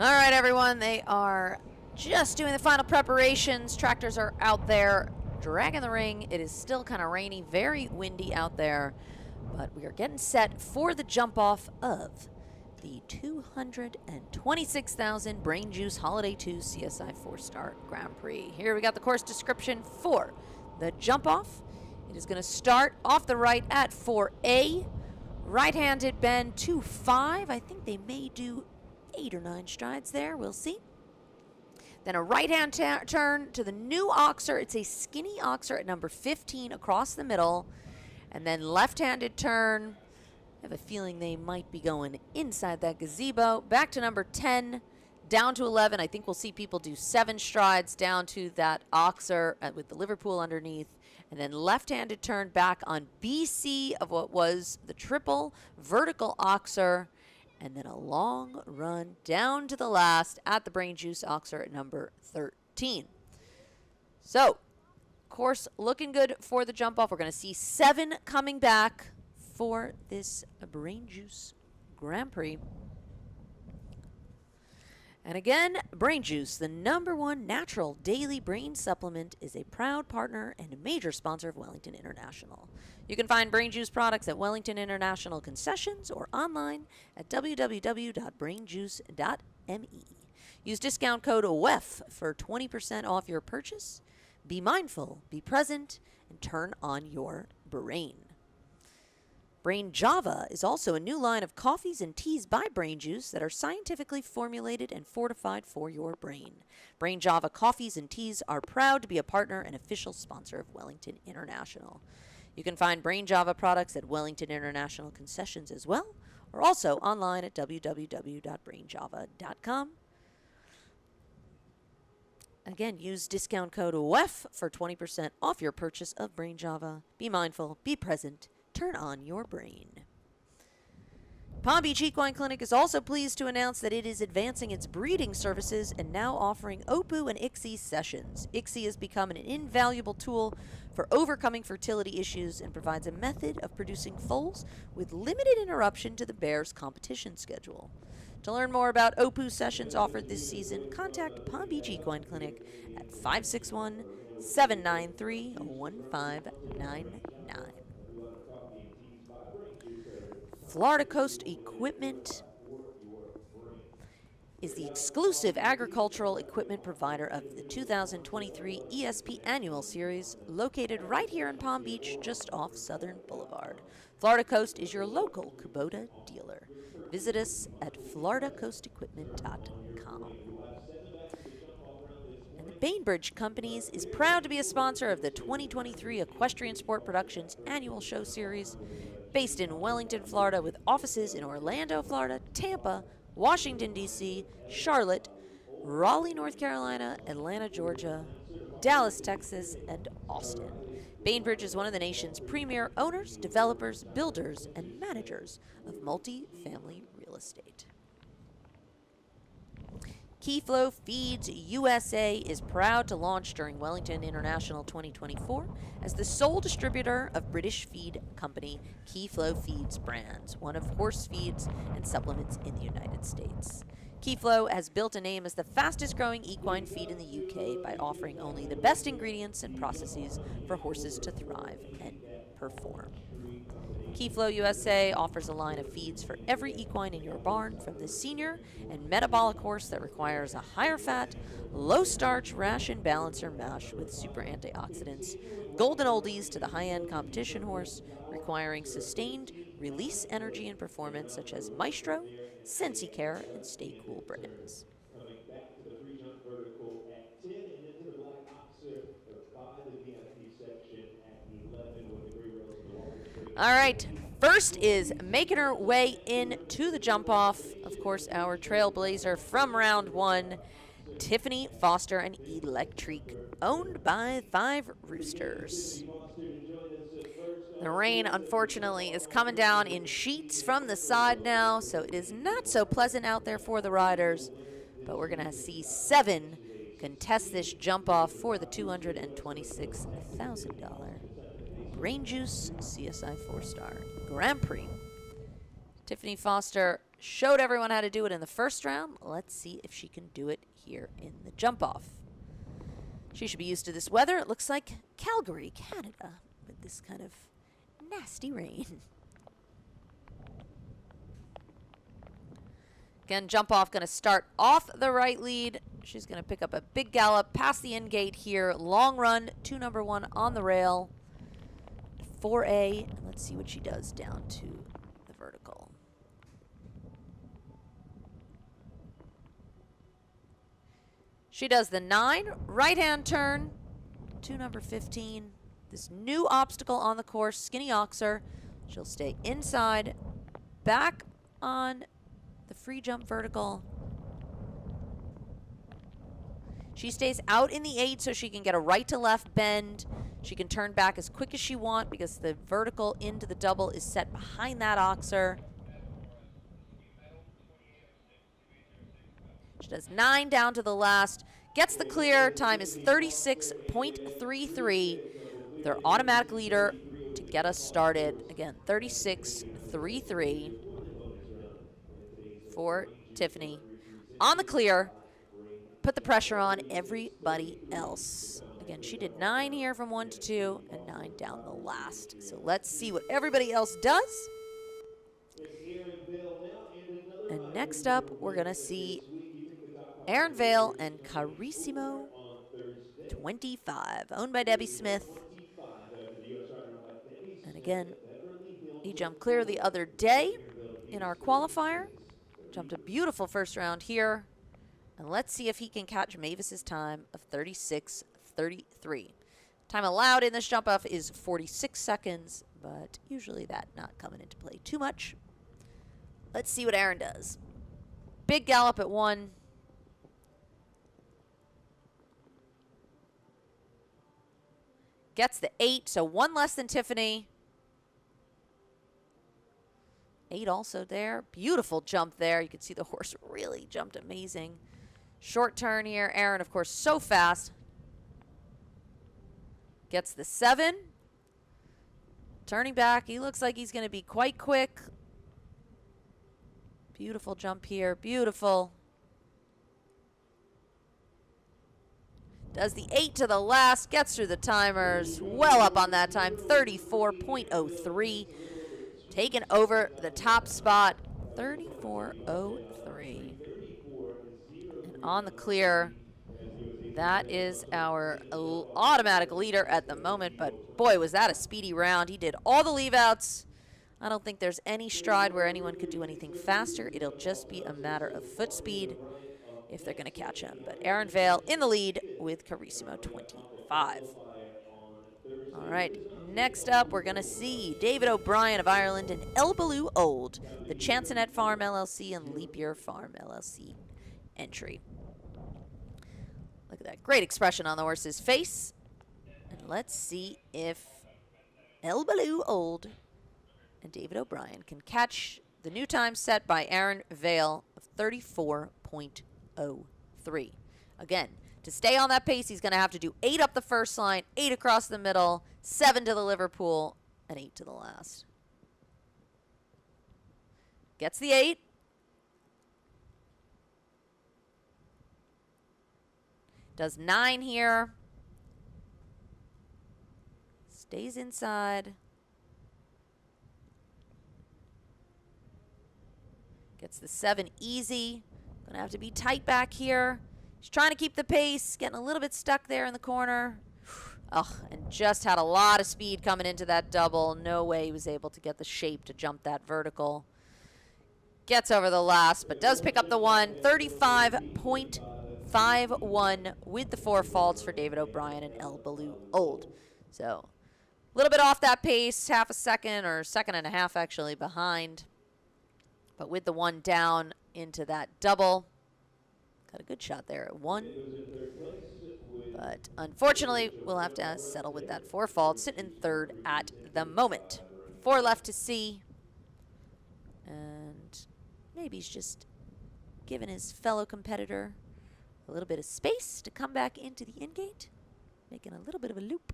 Speaker 1: All right, everyone, they are just doing the final preparations. Tractors are out there dragging the ring. It is still kind of rainy, very windy out there, but we are getting set for the jump off of the 226,000 BrainJuice Holiday 2 CSI4 Star Grand Prix. Here we got the course description for the jump off. It is going to start off the right at 4A. Right-handed bend to 5. I think they may do 8 or 9 strides there. We'll see. Then a right-hand turn to the new oxer. It's a skinny oxer at number 15 across the middle. And then left-handed turn. I have a feeling they might be going inside that gazebo. Back to number 10, down to 11. I think we'll see people do 7 strides down to that oxer with the Liverpool underneath. And then left-handed turn back on BC of what was the triple vertical oxer. And then a long run down to the last at the BrainJuice oxer at number 13. So, course looking good for the jump off. We're going to see 7 coming back for this BrainJuice Grand Prix. And again, BrainJuice, the #1 natural daily brain supplement, is a proud partner and a major sponsor of Wellington International. You can find BrainJuice products at Wellington International concessions or online at www.brainjuice.me. Use discount code WEF for 20% off your purchase. Be mindful, be present, and turn on your brain. Brain Java is also a new line of coffees and teas by BrainJuice that are scientifically formulated and fortified for your brain. Brain Java coffees and teas are proud to be a partner and official sponsor of Wellington International. You can find Brain Java products at Wellington International concessions as well, or also online at www.brainjava.com. Again, use discount code WEF for 20% off your purchase of Brain Java. Be mindful, be present, turn on your brain. Palm Beach Equine Clinic is also pleased to announce that it is advancing its breeding services and now offering OPU and ICSI sessions. ICSI has become an invaluable tool for overcoming fertility issues and provides a method of producing foals with limited interruption to the bear's competition schedule. To learn more about OPU sessions offered this season, contact Palm Beach Equine Clinic at 561-793-1599. Florida Coast Equipment is the exclusive agricultural equipment provider of the 2023 ESP Annual Series, located right here in Palm Beach, just off Southern Boulevard. Florida Coast is your local Kubota dealer. Visit us at floridacoastequipment.com. And the Bainbridge Companies is proud to be a sponsor of the 2023 Equestrian Sport Productions Annual Show Series, based in Wellington, Florida, with offices in Orlando, Florida, Tampa, Washington, D.C., Charlotte, Raleigh, North Carolina, Atlanta, Georgia, Dallas, Texas, and Austin. Bainbridge is one of the nation's premier owners, developers, builders, and managers of multi-family real estate. Keyflow Feeds USA is proud to launch during Wellington International 2024 as the sole distributor of British feed company Keyflow Feeds brands, one of horse feeds and supplements in the United States. Keyflow has built a name as the fastest growing equine feed in the UK by offering only the best ingredients and processes for horses to thrive and perform. Keyflow USA offers a line of feeds for every equine in your barn, from the senior and metabolic horse that requires a higher fat, low starch ration balancer mash with super antioxidants, golden oldies to the high-end competition horse requiring sustained release energy and performance, such as Maestro, SensiCare, and Stay Cool brands. All right, first is making her way into the jump off. Of course, our trailblazer from round 1, Tiffany Foster and Electric, owned by 5 Roosters. The rain, unfortunately, is coming down in sheets from the side now, so it is not so pleasant out there for the riders. But we're going to see 7 contest this jump off for the $226,000 BrainJuice CSI 4-Star Grand Prix. Tiffany Foster showed everyone how to do it in the first round. Let's see if she can do it here in the jump off. She should be used to this weather. It looks like Calgary, Canada, with this kind of nasty rain. Again, jump off going to start off the right lead. She's going to pick up a big gallop past the in gate here. Long run to number 1 on the rail. 4A. And let's see what she does down to the vertical. She does the 9, right-hand turn to number 15. This new obstacle on the course, Skinny Oxer. She'll stay inside, back on the free jump vertical. She stays out in the 8 so she can get a right to left bend. She can turn back as quick as she wants because the vertical into the double is set behind that Oxer. She does 9 down to the last. Gets the clear. Time is 36.33. Their automatic leader to get us started. Again, 36.33 for Tiffany. On the clear. Put the pressure on everybody else. Again, she did 9 here from 1 to 2 and 9 down the last. So let's see what everybody else does. And next up, we're going to see Aaron Vale and Carissimo 25, owned by Debbie Smith. And again, he jumped clear the other day in our qualifier. Jumped a beautiful first round here. And let's see if he can catch Mavis's time of 36.33. Time allowed in this jump off is 46 seconds, but usually that not coming into play too much. Let's see what Aaron does. Big gallop at 1. Gets the 8, so 1 less than Tiffany. 8 also there. Beautiful jump there. You can see the horse really jumped amazing. Short turn here. Aaron, of course, so fast. Gets the 7. Turning back. He looks like he's going to be quite quick. Beautiful jump here. Beautiful. Does the 8 to the last. Gets through the timers. Well up on that time. 34.03. Taken over the top spot. 34.03. On the clear, that is our automatic leader at the moment, but boy, was that a speedy round. He did all the leave outs. I don't think there's any stride where anyone could do anything faster. It'll just be a matter of foot speed if they're going to catch him. But Aaron Vale in the lead with Carissimo 25. All right, next up, we're going to see David O'Brien of Ireland and El Baloo Old, the Chansonet Farm LLC and Leap Year Farm LLC entry. Look at that great expression on the horse's face. And let's see if El Baloo Old and David O'Brien can catch the new time set by Aaron Vale of 34.03. Again, to stay on that pace, he's going to have to do 8 up the first line, 8 across the middle, 7 to the Liverpool, and 8 to the last. Gets the 8. Does 9 here. Stays inside. Gets the 7 easy. Gonna have to be tight back here. He's trying to keep the pace. Getting a little bit stuck there in the corner. Oh, and just had a lot of speed coming into that double. No way he was able to get the shape to jump that vertical. Gets over the last, but does pick up the 1. 35.51 with the 4 faults for David O'Brien and El Baloo Old. So a little bit off that pace, half a second or second and a half actually behind. But with the 1 down into that double, got a good shot there at 1. But unfortunately, we'll have to settle with that 4 faults, sitting in 3rd at the moment. 4 left to see. And maybe he's just giving his fellow competitor a little bit of space to come back into the in-gate, making a little bit of a loop.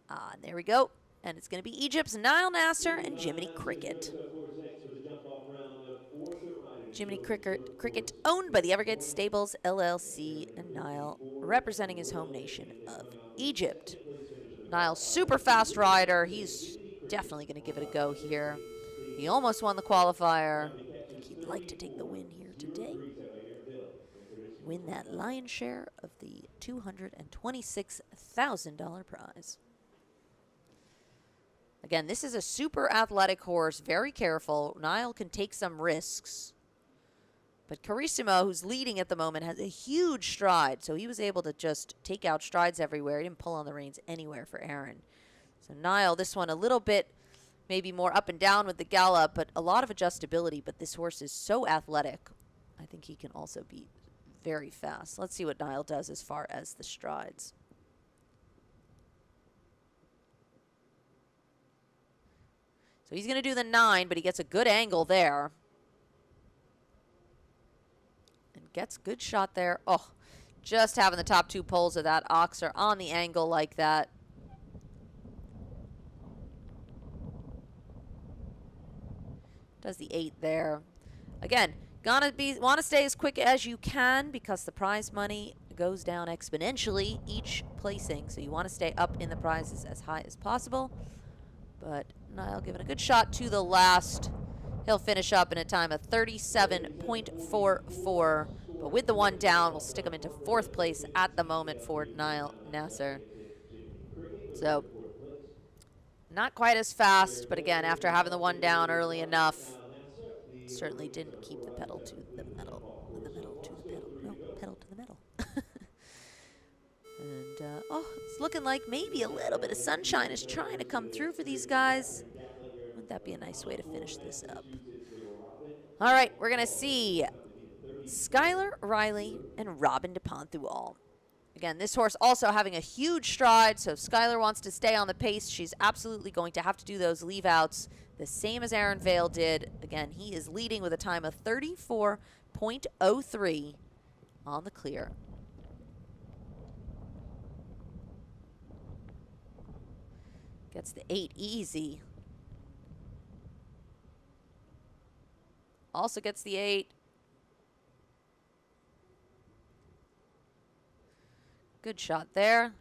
Speaker 1: And there we go. And it's going to be Egypt's Nile Nasser and Jiminy Cricket. Jiminy Cricket, owned by the Evergate Stables LLC, and Nile, representing his home nation of Egypt. Nile, super fast rider. He's definitely going to give it a go here. He almost won the qualifier. I think he'd like to take the win here today. Win that lion's share of the $226,000 prize. Again, this is a super athletic horse, very careful. Nile can take some risks. But Carissimo, who's leading at the moment, has a huge stride. So he was able to just take out strides everywhere. He didn't pull on the reins anywhere for Aaron. So Nile, this one a little bit maybe more up and down with the gallop, but a lot of adjustability. But this horse is so athletic. I think he can also be very fast. Let's see what Nile does as far as the strides. So he's going to do the 9, but he gets a good angle there. And gets good shot there. Oh, just having the top 2 poles of that oxer on the angle like that. Does the 8 there. Again, want to stay as quick as you can because the prize money goes down exponentially each placing. So you want to stay up in the prizes as high as possible. But Nile giving a good shot to the last. He'll finish up in a time of 37.44. But with the 1 down, we'll stick him into 4th place at the moment for Nile Nasser. So not quite as fast, but again, after having the 1 down early enough, certainly didn't keep the pedal to the metal. Pedal to the metal. And, oh, it's looking like maybe a little bit of sunshine is trying to come through for these guys. Wouldn't that be a nice way to finish this up? All right, we're going to see Skylar Riley and Robin DePontual. Again, this horse also having a huge stride, so if Skylar wants to stay on the pace, she's absolutely going to have to do those leave-outs, the same as Aaron Vale did. Again, he is leading with a time of 34.03 on the clear. Gets the 8 easy. Also gets the 8. Good shot there.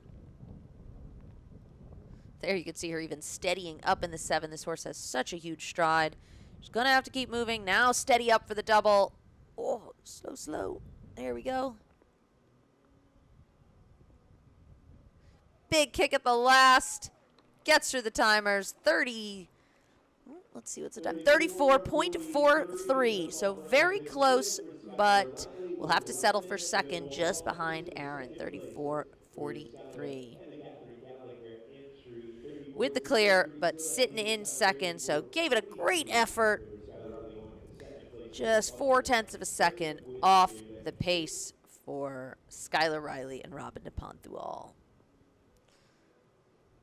Speaker 1: There you can see her even steadying up in the 7. This horse has such a huge stride. She's going to have to keep moving. Now steady up for the double. Oh, slow, slow. There we go. Big kick at the last. Gets through the timers. 30. Let's see what's the time. 34.43. So very close, but we'll have to settle for second just behind Aaron. 34.43. With the clear, but sitting in second. So gave it a great effort. Just 0.4 of a second off the pace for Skylar Riley and Robin DePontual.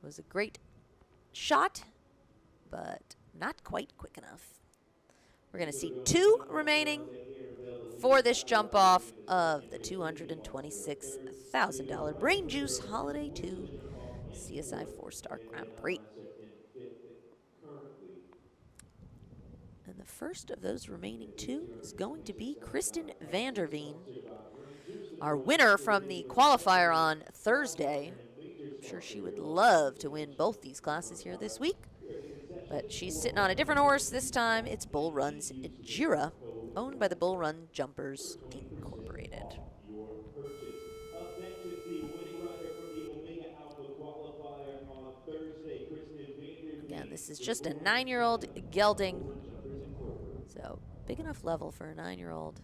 Speaker 1: It was a great shot, but not quite quick enough. We're going to see 2 remaining for this jump off of the $226,000 BrainJuice Holiday 2 CSI4 Star Grand Prix. And the first of those remaining 2 is going to be Kristen Vanderveen, our winner from the qualifier on Thursday. I'm sure she would love to win both these classes here this week. But she's sitting on a different horse. This time it's Bull Run's Jira, owned by the Bull Run Jumpers Incorporated. Again, this is just a 9-year-old gelding. So big enough level for a 9-year-old.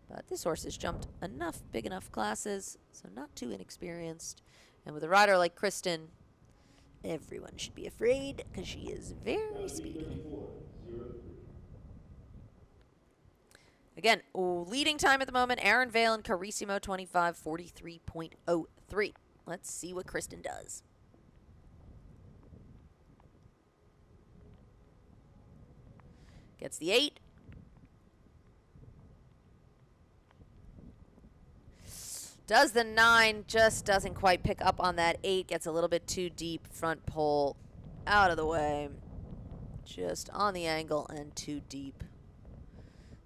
Speaker 1: But this horse has jumped enough big enough classes, so not too inexperienced. And with a rider like Kristen, everyone should be afraid because she is very speedy. Again, leading time at the moment, Aaron Vale and Carissimo 25:43.03. Let's see what Kristen does. Gets the 8. Does the 9, just doesn't quite pick up on that 8. Gets a little bit too deep. Front pole out of the way. Just on the angle and too deep.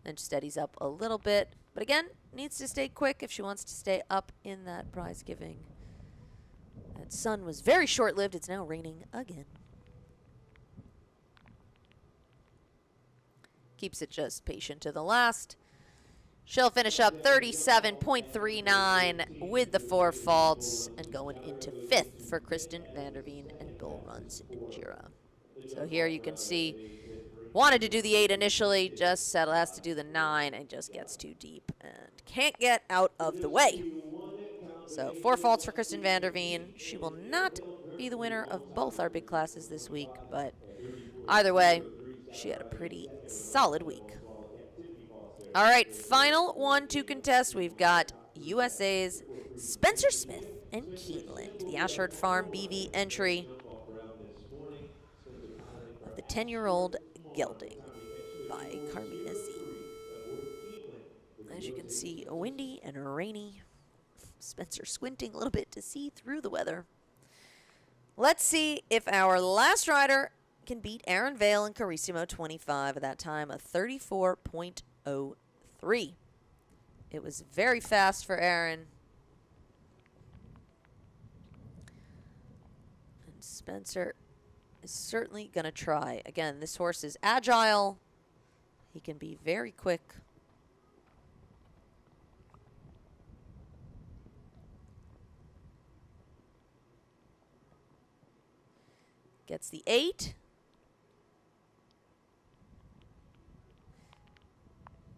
Speaker 1: Then steadies up a little bit. But again, needs to stay quick if she wants to stay up in that prize giving. That sun was very short-lived. It's now raining again. Keeps it just patient to the last. She'll finish up 37.39 with the 4 faults and going into 5th for Kristen Vanderveen and Bull Runs Jira. So here you can see, wanted to do the 8 initially, just has to do the 9 and just gets too deep and can't get out of the way. So 4 faults for Kristen Vanderveen. She will not be the winner of both our big classes this week, but either way, she had a pretty solid week. All right, final one to contest. We've got USA's Spencer Smith and Keeneland, the Ashford Farm BV entry of the 10-year-old Gelding by Carmina Z. As you can see, windy and rainy. Spencer squinting a little bit to see through the weather. Let's see if our last rider can beat Aaron Vale and Carissimo 25 at that time, a 34.03. It was very fast for Aaron. And Spencer is certainly going to try. Again, this horse is agile. He can be very quick. Gets the 8.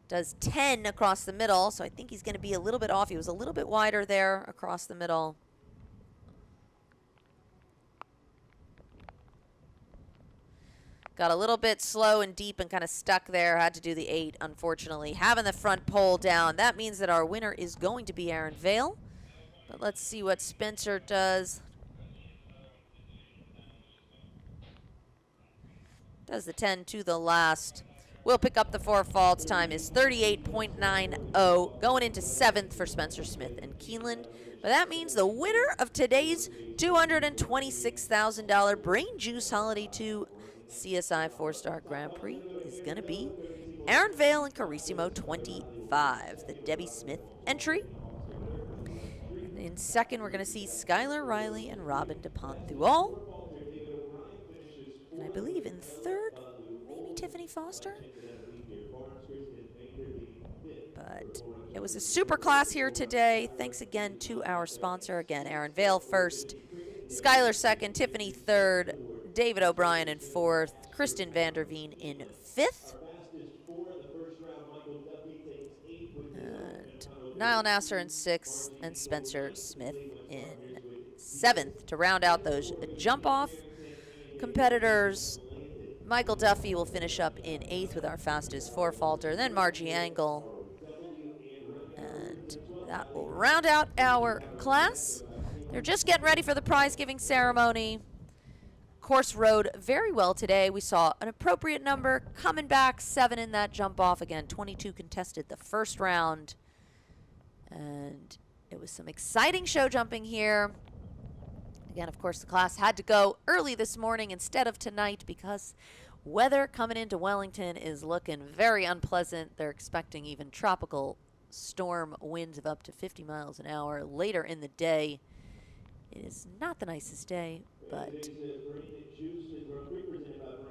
Speaker 1: Does 10 across the middle, so I think he's going to be a little bit off. He was a little bit wider there across the middle. Got a little bit slow and deep and kind of stuck there. Had to do the 8, unfortunately. Having the front pole down, that means that our winner is going to be Aaron Vale. But let's see what Spencer does. Does the 10 to the last. We'll pick up the 4 faults. Time is 38.90, going into 7th for Spencer Smith and Keeneland. But that means the winner of today's $226,000 BrainJuice Holiday 2 CSI 4-Star Grand Prix is going to be Aaron Vale and Carissimo 25, the Debbie Smith entry. And in second, we're going to see Skylar Riley and Robin DePontual. And I believe in third, maybe Tiffany Foster. But it was a super class here today. Thanks again to our sponsor. Again, Aaron Vale first, Skylar second, Tiffany third, David O'Brien in fourth, Kristen Vanderveen in fifth. And Niall Nasser in sixth, and Spencer Smith in seventh. To round out those jump-off competitors, Michael Duffy will finish up in 8th with our fastest 4-faulter, then Margie Angle. And that will round out our class. They're just getting ready for the prize-giving ceremony. Course rode very well today. We saw an appropriate number coming back, 7 in that jump-off. Again, 22 contested the first round. And it was some exciting show jumping here. Again, of course, the class had to go early this morning instead of tonight because weather coming into Wellington is looking very unpleasant. They're expecting even tropical storm winds of up to 50 miles an hour later in the day. It is not the nicest day, but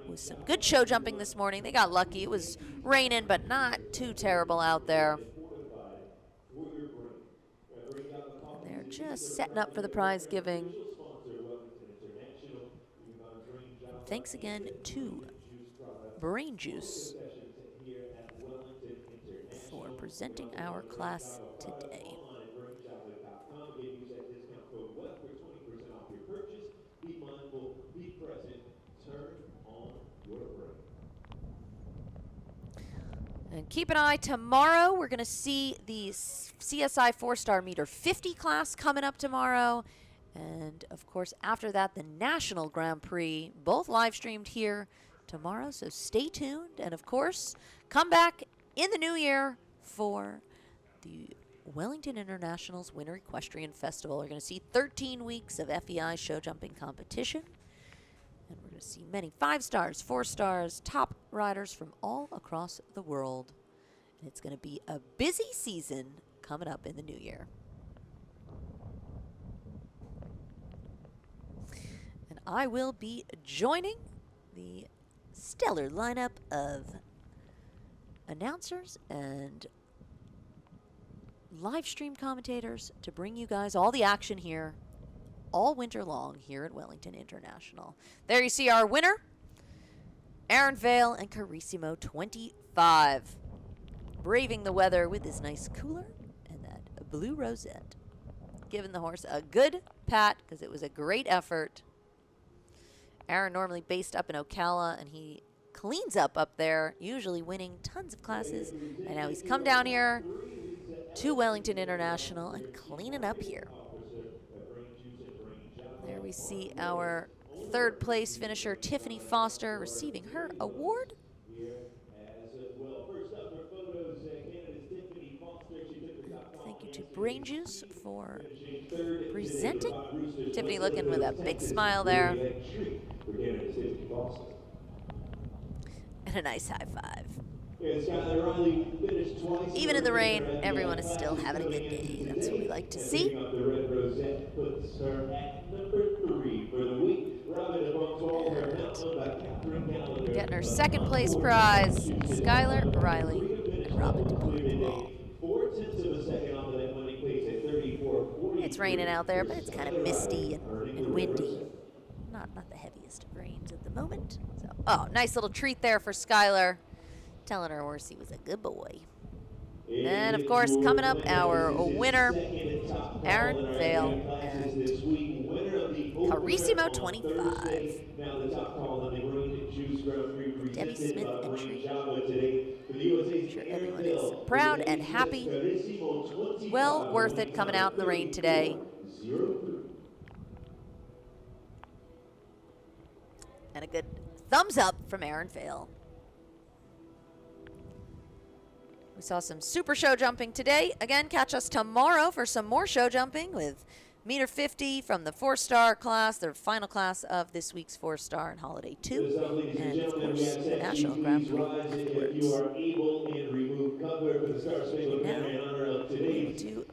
Speaker 1: with some good show jumping this morning. They got lucky. It was raining, but not too terrible out there. And they're just setting up for the prize giving. Thanks again to BrainJuice for presenting our class today. And keep an eye tomorrow. We're going to see the CSI 4-Star Meter 50 class coming up tomorrow. And, of course, after that, the National Grand Prix, both live streamed here tomorrow. So stay tuned. And, of course, come back in the new year for the Wellington International's Winter Equestrian Festival. We're going to see 13 weeks of FEI show jumping competition. And we're going to see many 5 stars, 4 stars, top riders from all across the world. It's going to be a busy season coming up in the new year. And I will be joining the stellar lineup of announcers and live stream commentators to bring you guys all the action here all winter long here at Wellington International. There you see our winner, Aaron Vale and Carissimo 25. Braving the weather with this nice cooler and that blue rosette. Giving the horse a good pat because it was a great effort. Aaron normally based up in Ocala, and he cleans up there, usually winning tons of classes. And now he's come down here to Wellington International and cleaning up here. There we see our third place finisher, Tiffany Foster, receiving her award. Thank you to BrainJuice for presenting. Tiffany looking with a big smile there. And a nice high five. Even in the rain, everyone is still having a good day. That's what we like to see. And getting her second place prize, Skylar Riley and Robin DePaul. It's raining out there, but it's kind of misty and windy. Not the heaviest of rains at the moment. So, oh, nice little treat there for Skylar. Telling her horse he was a good boy. And of course, coming up, our winner, Aaron Vale and Carissimo 25. Debbie Smith entry. I'm sure everyone is proud and happy. Well worth it coming out in the rain today. And a good thumbs up from Aaron Vale. We saw some super show jumping today. Again, catch us tomorrow for some more show jumping with meter 50 from the 4-star class, the final class of this week's 4-star and Holiday 2. And of course, the National Grand Prix afterwards. And now, we will do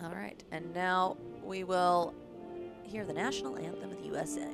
Speaker 1: all right, and now we will hear the national anthem of the USA.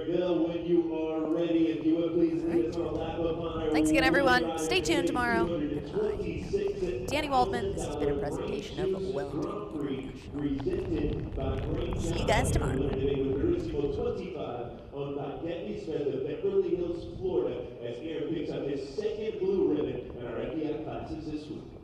Speaker 2: Bill, when you are ready, if you would please lead us on a lap upon our
Speaker 1: Thanks again, everyone. Stay tuned tomorrow. Danny Waldman, this has been a presentation of Wellington International. See you guys tomorrow.
Speaker 2: 25 on Debbie Smith of Beverly Hills, Florida, as Aaron picks up his second blue ribbon in our FBI classes this week.